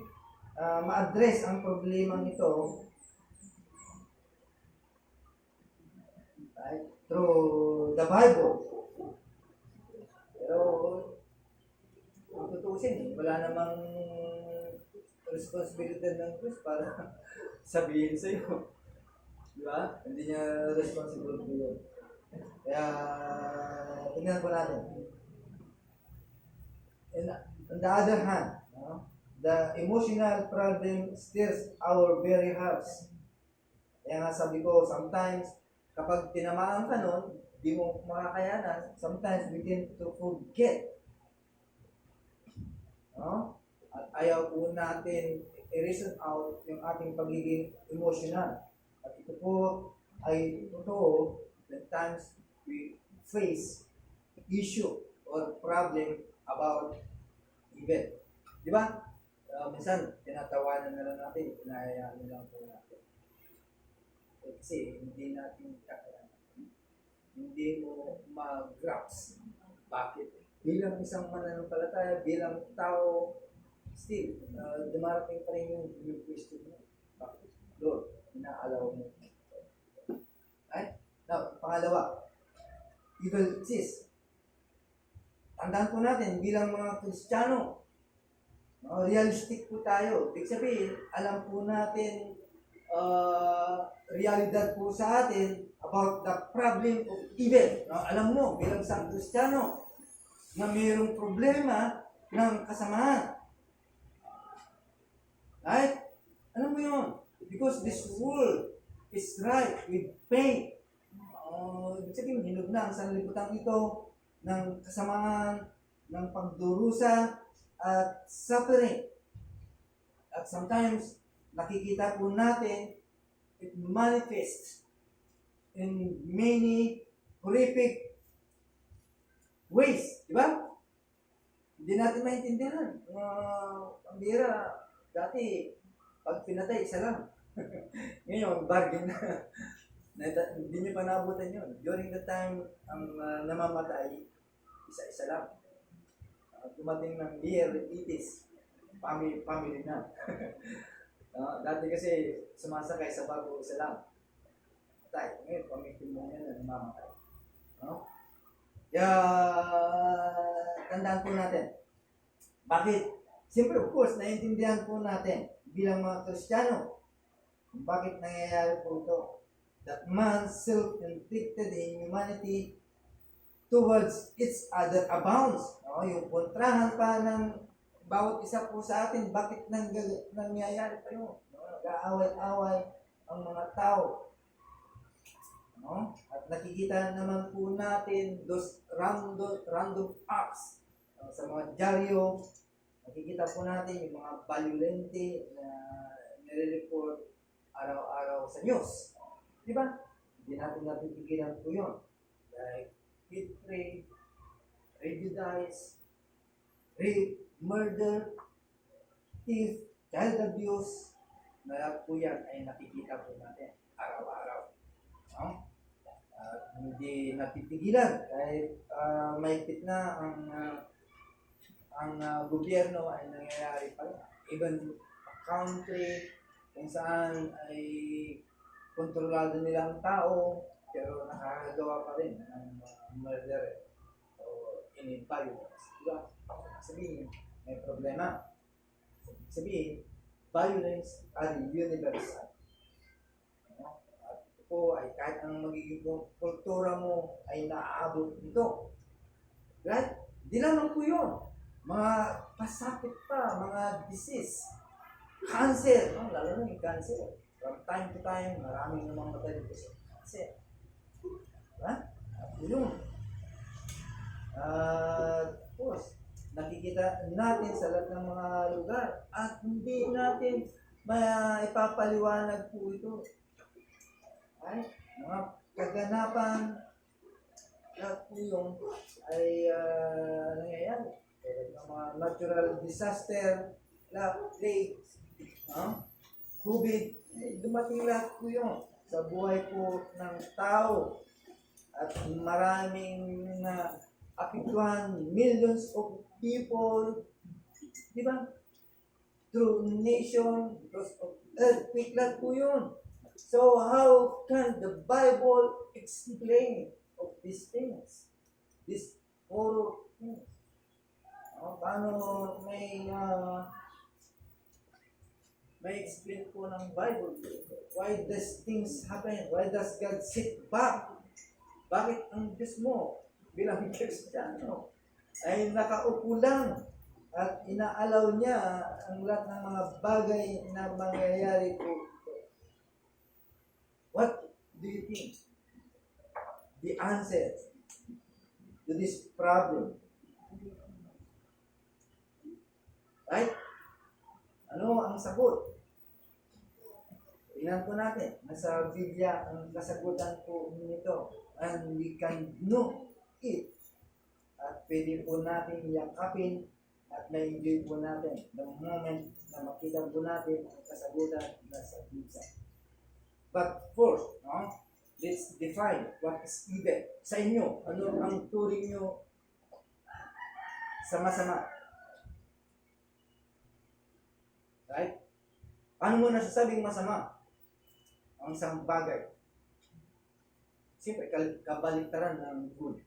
ma-address ang problemang ito, right, through the Bible. Pero kung tutusin, wala namang responsibility ng Diyos para sabihin sa iyo. Di ba? Hindi niya responsibility yun. Kaya tingnan po natin. And on the other hand, the emotional problem stirs our very hearts. Kaya nga sabi ko, sometimes, kapag tinamaan ka nun, di mo makakayanan, sometimes we tend to forget. At ayaw po natin i-reason out yung ating pagiging emotional. At ito po ay totoo that times we face issue or problem about event. Di ba? Minsan, tinatawanan na lang natin, pinahayaan na lang po natin. Kasi hindi natin kakayanan. Hindi mo mag-grasp. Bakit? Bilang isang mananampalataya, bilang tao, still, dumarating pa rin yung question mo. Bakit? Lord, inaalaw mo. Right? Now, pangalawa, evil exists. Tandaan po natin bilang mga Kristiyano, realistic po tayo. Ibig sabihin, alam po natin realidad po sa atin about the problem of evil. Alam mo, bilang isang Kristiyano, na mayroong problema ng kasamaan. Right? Alam mo yun? Because this world is ripe with pain. Ibig sabihin, hinog na ang sanlibutan ito ng kasamaan, ng pagdurusa, at suffering. At sometimes, nakikita po natin, it manifests in many horrific ways. Di ba? Hindi natin maintindihan. Ang bira, dati, pag pinatay, isa lang. Ngayon, bargain na. Hindi niyo pa naabutan yun. During the time, ang namamatay, isa-isa lang. Dumating ng year 80s, family na. Dati kasi sumasakay sa bago, isa lang. Tay, ngayon, pamitin mo yan na namamatay. Kaya, tandaan po natin. Bakit? Siyempre, of course, naiintindihan po natin bilang mga Kristiyano kung bakit nangyayari po ito. That man's self-inflicted inhumanity towards each other abounds. Yung kontrahan pa ng bawat isa po sa atin, bakit nangyayari pa yun? Nag-aaway-away ang mga tao. At nakikita naman po natin those random acts sa mga dyaryo. Nakikita po natin yung mga violente na nire-report araw-araw sa news. Di ba? Hindi natin napipigilan po yun. Like hatred, prejudice, rape, murder, thief, child abuse. Lahat po yan ay nakikita po natin araw-araw. Hindi napipigilan kahit mahigpit na ang gobyerno ay nangyayari pa rin. Even country kung saan ay kontrolado nilang tao pero nakakagawa pa rin ng murder o violence. Diba? Sabihin, may problema. Sabihin, violence are universal. Po ay kahit ang magiging kultura mo ay naaabot nito. Right? Di lamang po yun. Mga pasakit pa, mga disease, cancer, lalo na yung cancer. From time to time, maraming namang matay po sa cancer. Diba? At yun. Of course, nakikita natin sa lahat ng mga lugar at hindi natin ipapaliwanag po ito. Ay, mga kaganapan na po yung ay nangyayari. Mga natural disaster, plague, COVID, dumating lahat po yun sa buhay po ng tao. At maraming apektuhan, millions of people, di ba? Through nation, because of earthquake, lahat po yun. So how can the Bible explain of these things? These horror things? Paano may explain po ng Bible? Why does things happen? Why does God sit back? Bakit ang Diyos mo bilang Kristiyano ay nakaupo lang at inaalaw niya ang lahat ng mga bagay na mangyayari po? What do you think? The answer to this problem. Right? Ano ang sagot? Tingnan po natin. Nasa Biblia ang kasagutan po nito. And we can know it. At pwede po natin yakapin at ma-enjoy po natin the moment na makita po natin ang kasagutan na sa Biblia. But first, let's define what is evil. Sa inyo, ano ang turing nyo sa masama? Right? Paano mo nasasabing masama ang isang bagay? Siyempre, kabaliktaran ng good.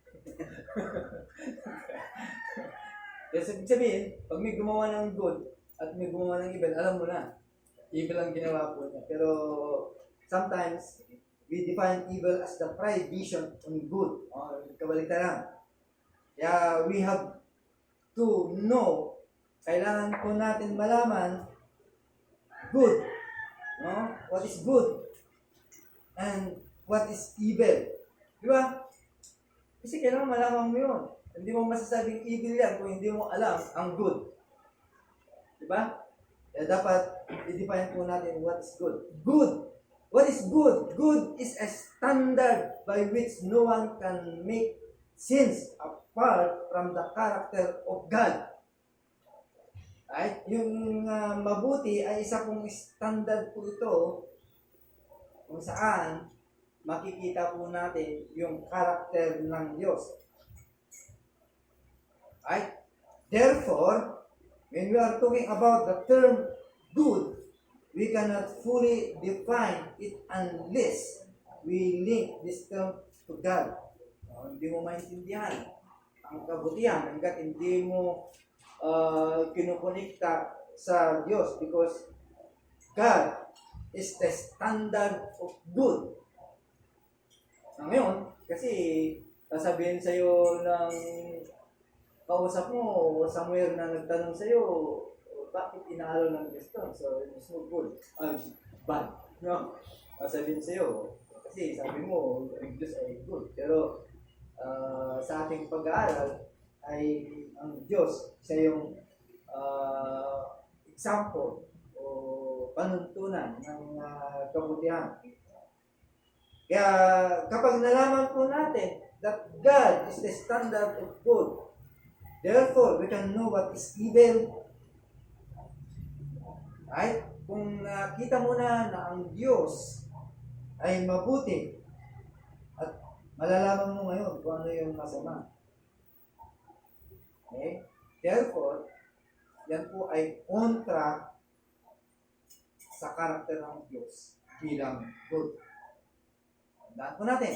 Kasi ibig sabihin, pag may gumawa ng good at may gumawa ng evil, alam mo na, evil ang ginawa po niya. Pero sometimes, we define evil as the prohibition on good. O, kabaliktaran. Kaya we have to know, kailangan po natin malaman good. No? What is good? And what is evil? Di ba? Kasi kailangan malaman mo yun. Hindi mo masasabing evil yan kung hindi mo alam ang good. Di ba? Kaya dapat i-define po natin what is good. Good. What is good? Good is a standard by which no one can make sins apart from the character of God. Right? Yung mabuti ay isa pong standard po ito kung saan makikita po natin yung character ng Diyos. Right? Therefore, when we are talking about the term good, we cannot fully define it unless we link this term to God. Hindi mo maintindihan ang kabutihan hanggat hindi mo kinukonekta sa Diyos because God is the standard of good. Ngayon, kasi sasabihin sa'yo ng kausap mo, somewhere na nagtanong sa'yo, bakit inaalo ng gusto? So, it's no good. Bad. No? Sasabihin sa'yo, kasi sabi mo, ang Diyos ay good. Pero sa ating pag-aaral, ay ang Diyos, siya yung example o panuntunan ng kabutihan. Kaya kapag nalaman po natin that God is the standard of good, therefore we can know what is evil. Right? Kung nakita mo na ang Diyos ay mabuti at malalaman mo ngayon kung ano yung masama. Okay? Therefore, yan po ay kontra sa karakter ng Diyos bilang good. Tandaan po natin,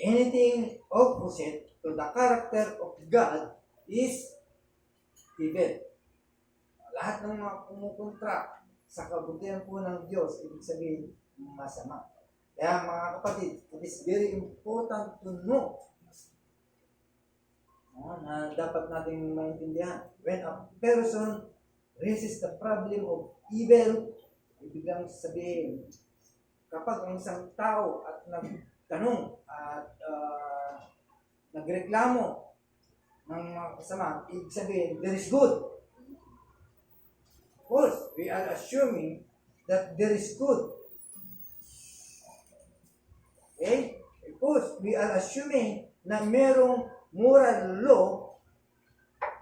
anything opposite to the character of God is evil. Lahat ng mga kumukontra sa kabutihan po ng Diyos, ibig sabihin, masama. Kaya mga kapatid, it is very important to know na dapat nating maintindihan. When a person raises the problem of evil, ibig lang sabihin, kapag ang isang tao at nagtanong at nagreklamo ng mga kasama, ibig sabihin, there is good. Of course, we are assuming that there is good. Okay? Of course, we are assuming na merong moral law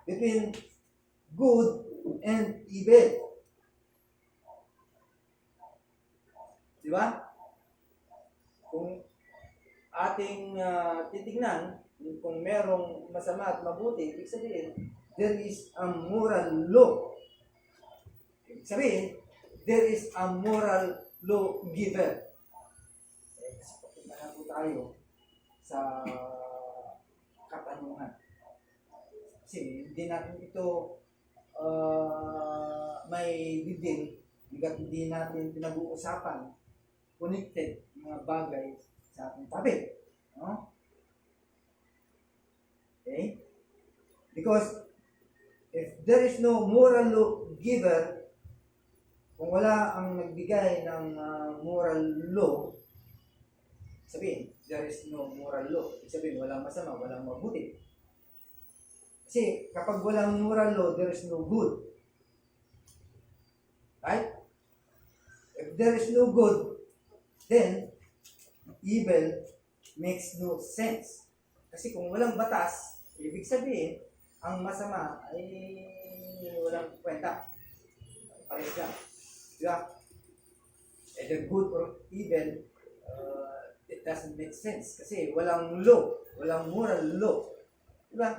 between good and evil. Di ba? Kung ating titignan, kung merong masama at mabuti, ibig sabihin, there is a moral law. Ibig sabihin, there is a moral law giver. Kasi pagpunta po tayo sa katanungan. Kasi hindi natin ito may bibig, hindi natin pinag-uusapan connected mga bagay sa ating tabi. No? Okay? Because if there is no moral law giver, kung wala ang nagbigay ng moral law, sabihin, there is no moral law. Sabihin, walang masama, walang mabuti. Kasi kapag walang moral law, there is no good. Right? If there is no good, then evil makes no sense. Kasi kung walang batas, ibig sabihin, ang masama ay walang kwenta. Pares lang. Diba? Either good or evil, it doesn't make sense. Kasi walang law, walang moral law. Diba?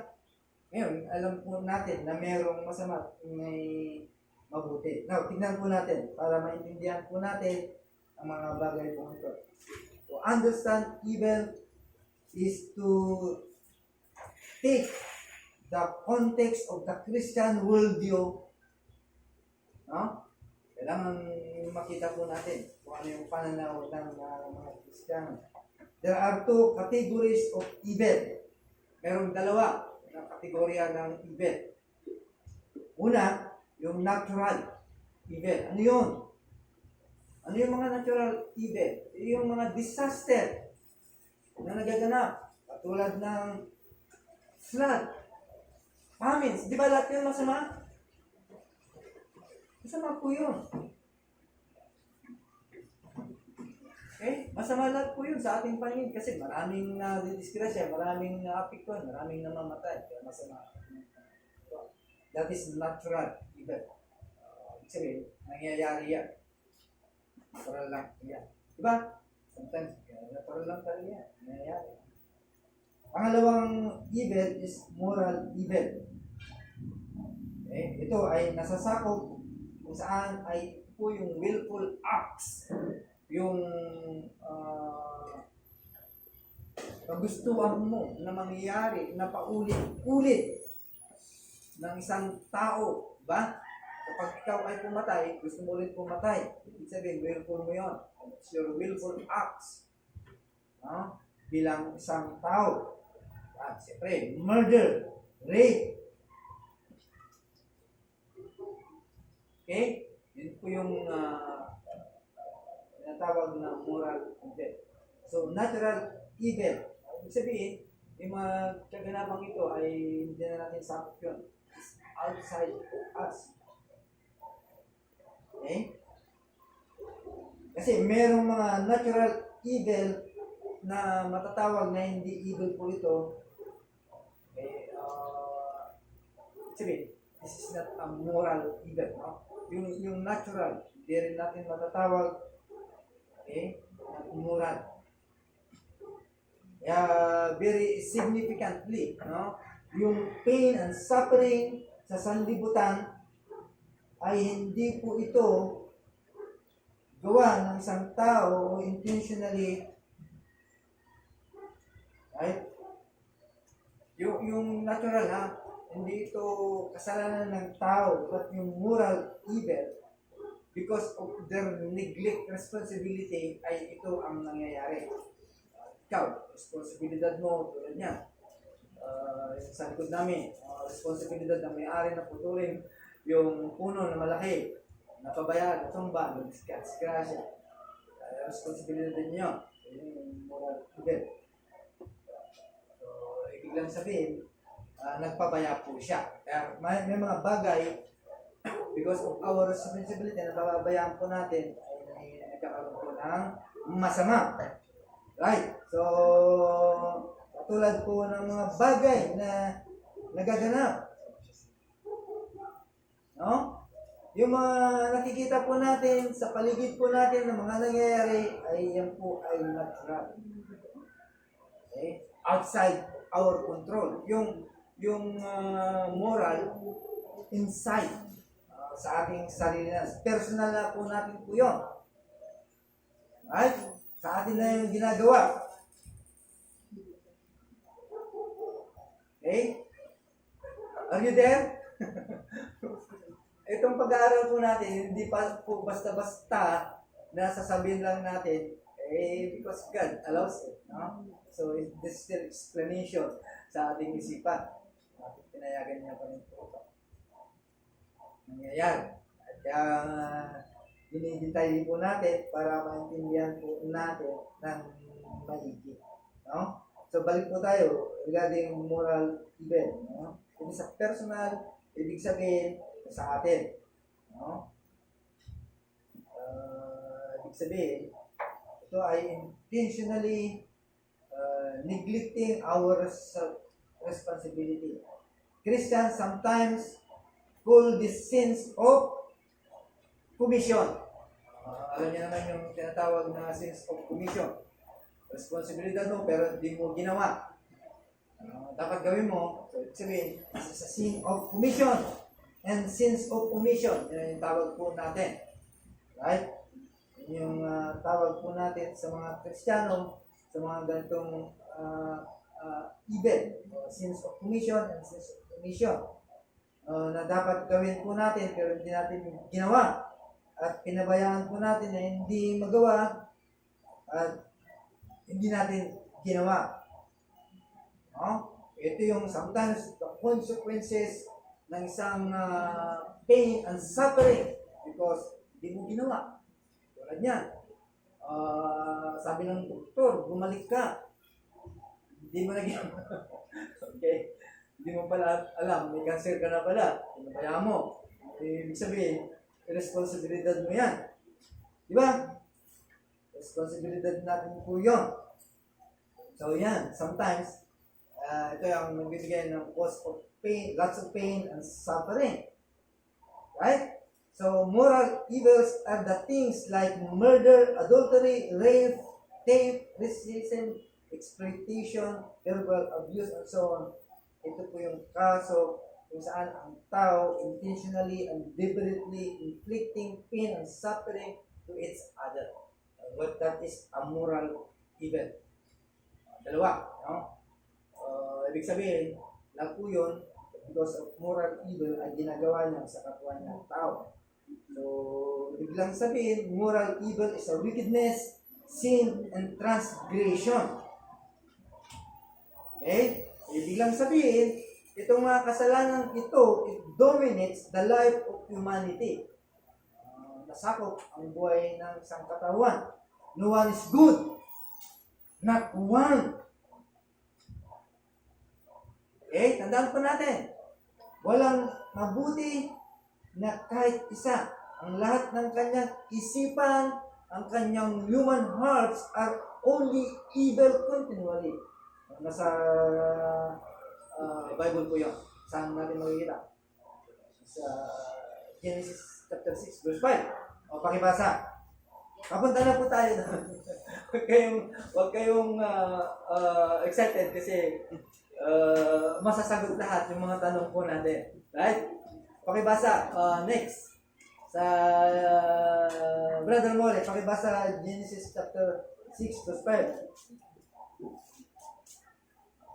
Ngayon, alam po natin na mayroong masama at may mabuti. Now, tignan po natin para maintindihan po natin ang mga bagay po ito. To understand evil is to take the context of the Christian worldview. No? Kailangan makita po natin kung ano yung pananaw ng mga Kristiyano. There are two categories of evil. Merong dalawa na kategorya ng evil. Una, yung natural evil. Ano yun? Ano yung mga natural evil? Yung mga disaster na nagaganap. Katulad ng flood, famines. Di ba lahat yun masama? Masama po yun. Okay? Masama lahat po yun sa ating paningin kasi maraming nadidisgrasya, maraming naapektuhan, maraming namamatay. Kaya masama. That is natural evil. Ibig sabihin, nangyayari yan. Natural lang yan. Diba? Sometimes, natural lang talaga yan. Nangyayari. Pangalawang evil is moral evil. Okay? Ito ay nasasakop kung saan ay po yung willful acts. Yung kagustuhan mo na mangyayari na paulit-ulit ng isang tao, ba? Kapag ikaw ay pumatay, gusto mo ulit pumatay. Ibig sabihin, willful mo yun. It's your willful acts. Bilang isang tao. At siyempre, murder, rape. Okay? Yun po yung tinatawag na moral evil. So, natural evil. Ibig sabihin, yung mga kaganapang ito ay hindi na natin sakop yun. It's outside us. Okay? Kasi merong mga natural evil na matatawag na hindi evil po ito. Okay? Sabihin, this is not a moral evil. No? Yung natural, hindi rin natin matatawag moral. Very significantly, no? Yung pain and suffering sa sanlibutan ay hindi po ito gawa ng isang tao o intentionally, right? Yung natural, hindi ito kasalanan ng tao, but yung moral evil, because of their neglect responsibility, ay ito ang nangyayari. Ikaw, responsibilidad mo, tulad niya. Sa likod namin, responsibilidad ng may-ari na putulin yung puno na malaki, napabayaan, natumba, nag-disgrasya. Responsibilidad din niyo. Yung moral evil. So, ibig lang sabihin, nagpabaya po siya. Kaya may mga bagay, because of our responsibility na pababayaan po natin, ay nagkakaroon po ng masama. Right? So, katulad po ng mga bagay na nagaganap. No? Yung mga nakikita po natin sa paligid po natin ng mga nangyayari, ay yan po ay natural. Okay? Outside our control. Yung moral, inside sa ating sarili na. Personal na po natin po yun. Right? Sa atin na yung ginagawa. Okay? Are you there? Itong pag-aaral po natin, hindi pa po basta-basta na sasabihin lang natin, because God allows it. No? So, this is still explanation sa ating isipan. Pinayagan niya pa rin po. Nangyayari. At kaya hinihintay po natin para maintindihan po natin ng mahigit. No? So balik po tayo regarding moral evil. No? Hindi sa personal, ibig sabihin sa atin. No? Ibig sabihin, ito ay intentionally neglecting our responsibility. Christians sometimes call these sins of commission. Alam niyo naman yung tinatawag na sins of commission. Responsibilidad mo pero hindi mo ginawa. Dapat gawin mo. So, sabihin, this is a sin of commission and sins of omission. Yan yung tawag po natin. Right? Yan yung tawag po natin sa mga Kristiyano, sa mga ganitong evil, sins of commission and sins of commission, na dapat gawin po natin pero hindi natin ginawa at pinabayaan po natin na hindi magawa at hindi natin ginawa. No? Ito yung sometimes the consequences ng isang pain and suffering because hindi mo ginawa. Tulad niyan, sabi ng doktor, bumalik ka. Hindi mo na ginawa. Okay? Hindi mo pala alam, may cancer ka na pala. Pinabayaan mo. Ibig sabihin, responsibilidad mo yan. Di ba? Responsibilidad natin po yun. So yan, sometimes, ito yung nagbibigay ng cause of pain, lots of pain and suffering. Right? So moral evils are the things like murder, adultery, rape, theft, racism, exploitation, verbal abuse, and so on. Ito po yung kaso kung saan ang tao intentionally and deliberately inflicting pain and suffering to each other. What that is a moral evil. Dalawa, no? Ibig sabihin, lang po yun, because of moral evil ay ginagawa niya sa kapwa niya tao. So, biglang sabihin, moral evil is a wickedness, sin, and transgression. Okay? Biglang sabihin, itong mga kasalanan ito, it dominates the life of humanity. Nasakop ang buhay ng isang katawan. No one is good. Not one. Okay? Tandaan po natin. Walang mabuti na kahit isa. Ang lahat ng kanyang isipan, ang kanyang human hearts are only evil continually. Nasa Bible po yun. Saan natin makikita? Sa Genesis chapter 6 verse 5. O pakibasa. Papunta na po tayo doon. Huwag kayong excited kasi masasagot lahat yung mga tanong po natin. Right? Pakibasa. Next. Sa Brother Mole, pakibasa Genesis chapter 6 verse 5.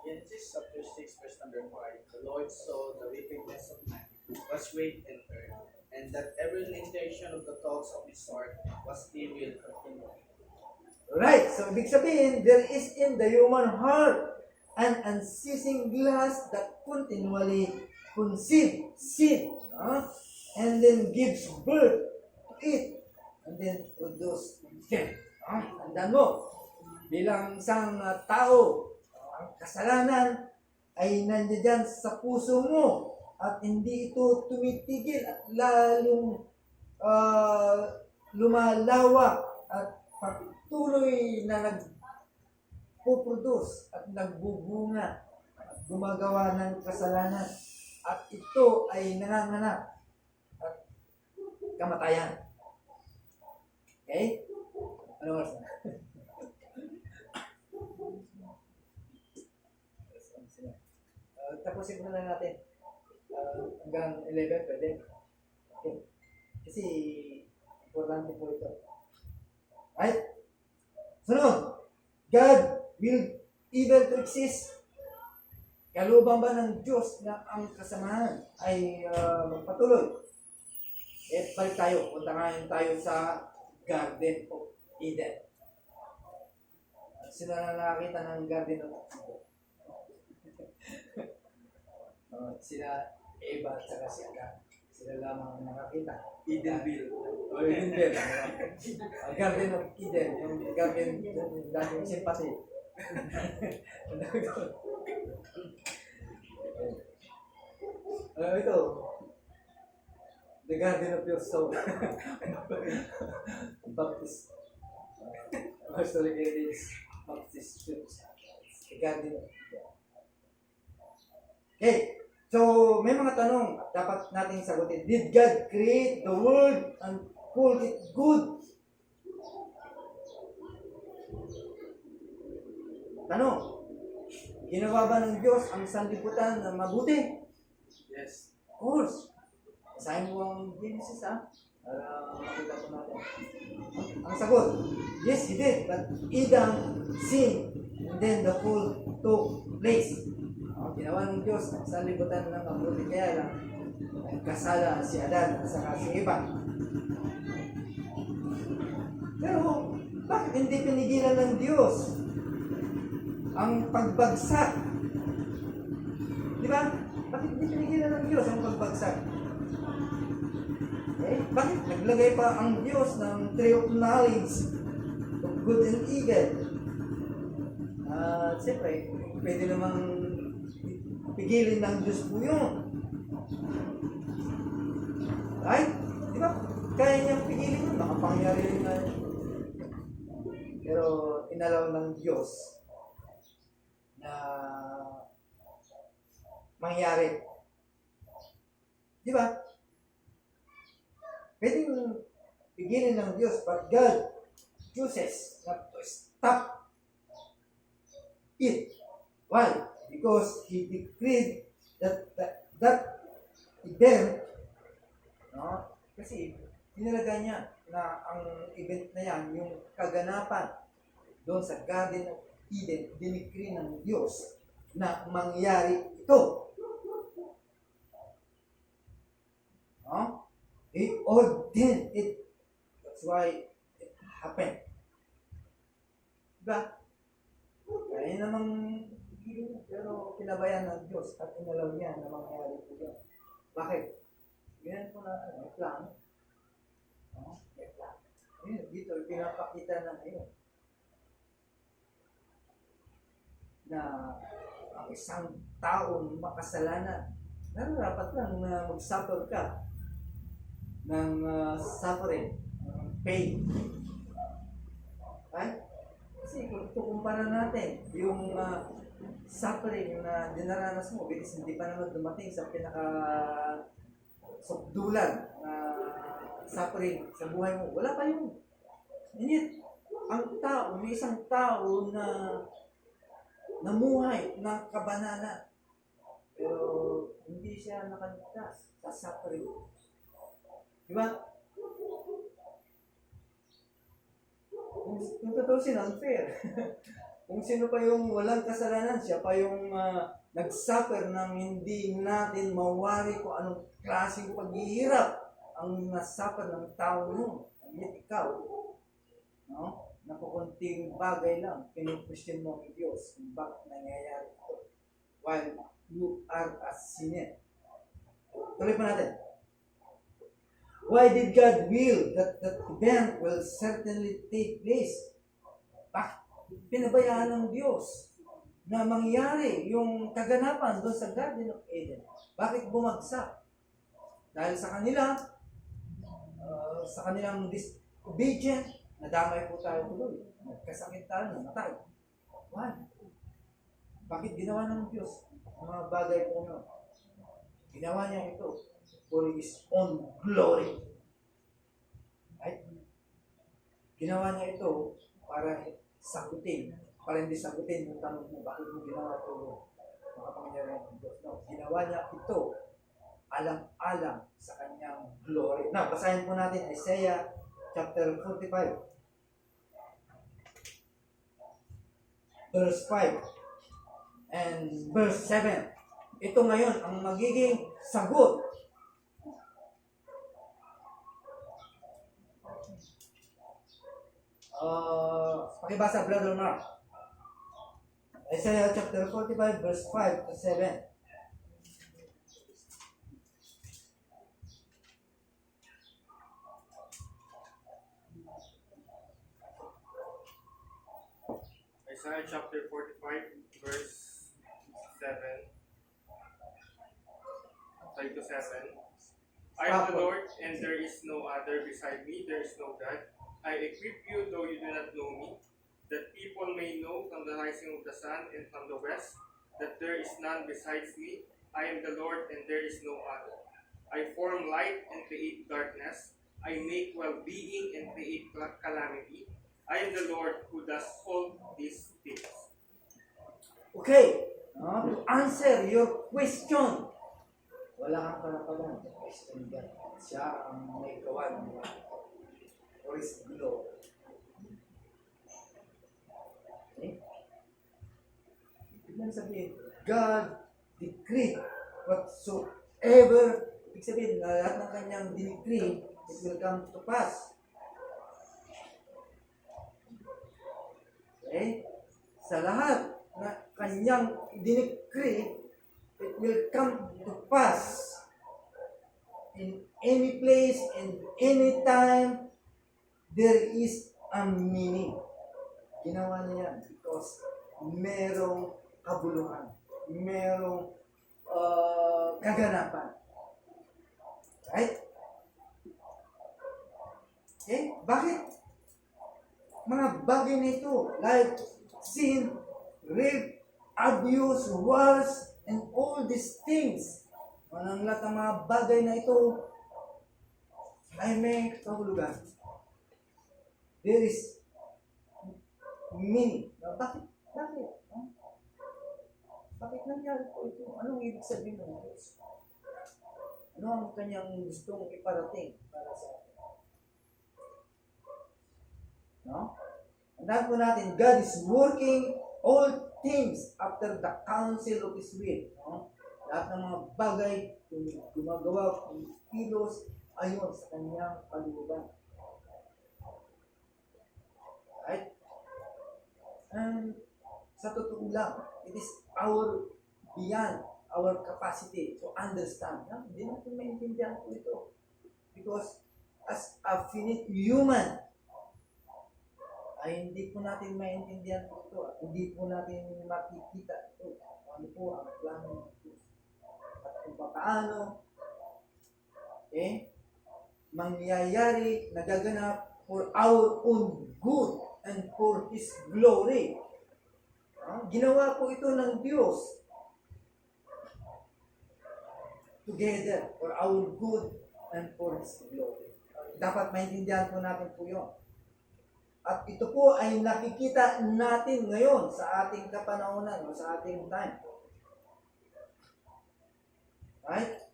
Genesis chapter 6, verse number 5. The Lord saw the wickedness of man was great in earth, and that every intention of the thoughts of his heart was evil continually. Right. So, ibig sabihin, there is in the human heart an unceasing lust that continually conceives sin, and then gives birth to it, and then produce death. Tandaan mo, bilang isang tao, ang kasalanan ay nandiyan sa puso mo at hindi ito tumitigil at lalong lumalawak at patuloy na nagpuproduce at nagbubunga at gumagawa ng kasalanan at ito ay nanganganak at kamatayan. Okay? Ano oras na? Tapusin muna natin. Hanggang 11, pwede. Okay. Kasi, importante po ito. Right? Sunod. God will evil to exist. Kalubang ba ng Diyos na ang kasamahan ay magpatuloy? Balik tayo. Punta ngayon tayo sa Garden of Eden. Sino na nakakita ng Garden of Eden? Sila Eva at saka si Adam. Sila lamang nakakita. Edenville. Edenville. Garden of Eden. Yung garden, yung dating sympathy. Ito. The Garden of Your Soul. Baptist. Apostolic Heritage Baptist Church. The Garden of Eden. Okay. So, may mga tanong dapat nating sagutin. Did God create the world and call it good? Tanong. Ginawa ba ng Diyos ang sanlibutan na mabuti? Yes. Of course. Basahin mo ang Genesis, Para makita po natin. Ang sagot, yes, he did. But Adam sinned and then the fall took place. Ginawa ng Diyos sa libutan ng mabuti, kaya lang nagkasala si Adan at saka si Eva. Pero bakit hindi pinigilan ng Diyos ang pagbagsak? Di ba? Bakit hindi pinigilan ng Diyos ang pagbagsak? Eh, bakit naglagay pa ang Diyos ng tree of knowledge of good and evil? At siyempre, pwede namang pigilin ng Diyos po yun. Right? Di ba? Kaya niyang pigilin yun. Nakapangyari rin na yun. Pero inalaw ng Diyos na mangyari. Di ba? Pwedeng pigilin ng Diyos, but God chooses not to stop it. Why? Because He decreed that event, no? Kasi inilagay niya na ang event na yan, yung kaganapan doon sa Garden of Eden, dinikri ng Diyos na mangyari ito. No? He ordained it. That's why it happened. Diba? Kaya namang pero pinabayan ng Diyos at inalaw niya na mangyari po yan. Bakit? Yan po na may plano. No? May plano. Ayun, dito pinapakita na ngayon na ang isang taong makasalanan, nararapat lang na mag-suffer ka ng suffering, pain. Right? Kasi kung kumpara natin yung suffering na dinaranas mo, because hindi pa naman dumating sa pinaka-subdulan na suffering sa buhay mo, wala pa yun. And yet, ang tao, may isang tao na namuhay ng kabanana, pero hindi siya nakaligtas sa suffering. Diba? Kung tutusin, unfair. Kung sino pa yung walang kasalanan, siya pa yung nag-suffer ng hindi natin mawari kung anong klaseng paghihirap ang nasuffer ng tao mo. Yet ikaw, no? Nakukunting bagay lang, pinag-question mo ang Diyos kung bakit nangyayari ito while you are a sinner. Tuloy pa natin. Why did God will that event will certainly take place? Bakit pinabayaan ng Diyos na mangyari yung kaganapan doon sa Garden of Eden? Bakit bumagsak? Dahil sa kanilang disobedient, nadamay po tayo tuloy. Nagkasakit tayo, namatay. Why? Bakit ginawa ng Diyos ang mga bagay po na? Ginawa niya ito for His own glory. Right? Ginawa niya ito para hindi sagutin yung tanong mo, bakit mo ginawa ito? Makapangyarihan ng Diyos. No, ginawa niya ito alang-alang sa kanyang glory. Now, basahin po natin Isaiah chapter 45. Verse 5 and verse 7. Ito ngayon ang magiging sagot. Pakibasa, Brother Mark. Isaiah chapter 45, verse 5 to 7. Isaiah chapter 45, verse 7. 5 to 7. I am the Lord, and there is no other beside me, there is no God. I equip you, though you do not know me, that people may know from the rising of the sun and from the west, that there is none besides me. I am the Lord, and there is no other. I form light and create darkness. I make well-being and create calamity. I am the Lord who does all these things. Okay, to answer your question, Wala kang karapatan. Question God. Siya ang may gawa ng lahat. For His glory. Okay? Ibig sabihin, God decree whatsoever. Ibig sabihin, lahat ng kanyang decree, it will come to pass. Okay? Sa lahat na kanyang dinecree, it will come to pass in any place, in any time. There is a meaning. Ginawa niya yan because merong kabuluhan, merong kaganapan. Right? Okay? Bakit? Mga bagay na ito, like sin, rape, abuse, wars, and all these things. Ang lahat ng mga bagay na ito ay may kahulugan. There is meaning. Bakit? Bakit? Bakit nangyari po ito? Anong ibig sabihin ng Diyos? Ano ang kanyang gustong iparating para sa atin? No? Tandaan po natin, God is working all things after the counsel of His will. No? Lahat ng mga bagay, gumagawa, kilos, ayon sa kanyang kalooban. Right? And sa totoo lang, it is beyond our capacity to understand. No? Hindi natin maintindihan po ito. Because as a finite human, ay hindi po natin maintindihan po ito. Hindi po natin makikita ito. Ano po ang plano ng Diyos. At kung paano, mangyayari, nagaganap for our own good and for His glory. Ginawa po ito ng Diyos together for our good and for His glory. Dapat maintindihan po natin po yun. At ito po ay nakikita natin ngayon sa ating kapanahonan o sa ating time. Right?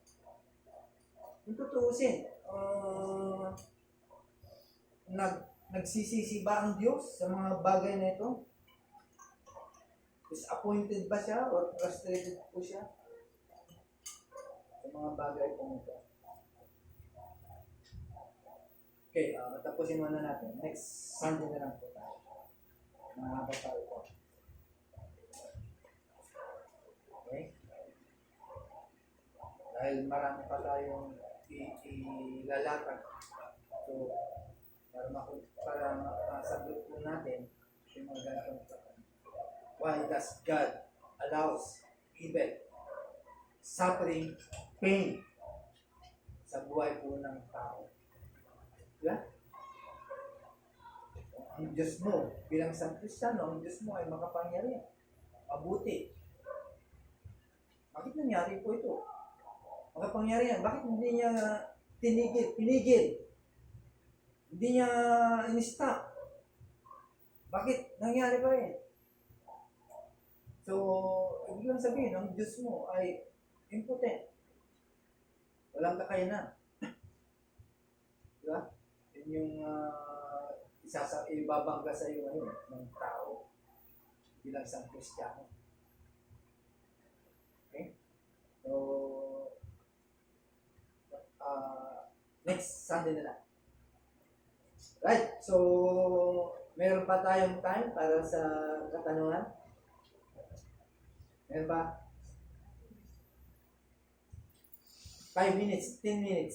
Kung tutuusin, nagsisisi ba ang Diyos sa mga bagay na ito? Disappointed ba siya or frustrated po siya sa mga bagay po ito? Okay, tapusin muna natin. Next Sunday na lang po tayo. Mahaba pa ito. Okay? Dahil marami pa tayong ilalakad. So, para masagot po natin yung mga ganitong pagkakas. Why does God allows evil, suffering, pain sa buhay po ng tao? Diba? Ang Diyos mo, bilang isang Kristiyano, ang Diyos mo ay makapangyarihan, mabuti. Bakit nangyari po ito? Makapangyarihan, bakit hindi niya pinigil? Hindi niya in-stop? Bakit nangyari pa rin? So, ibig lang sabihin, ang Diyos mo ay impotent. Walang kakayanan. Diba? Yun yung ibabangga sa iyo ngayon ng tao bilang isang Kristiyano. Okay? So, next Sunday na lang. Right? So, meron pa tayong time para sa katanungan? Meron pa? 5 minutes, 10 minutes.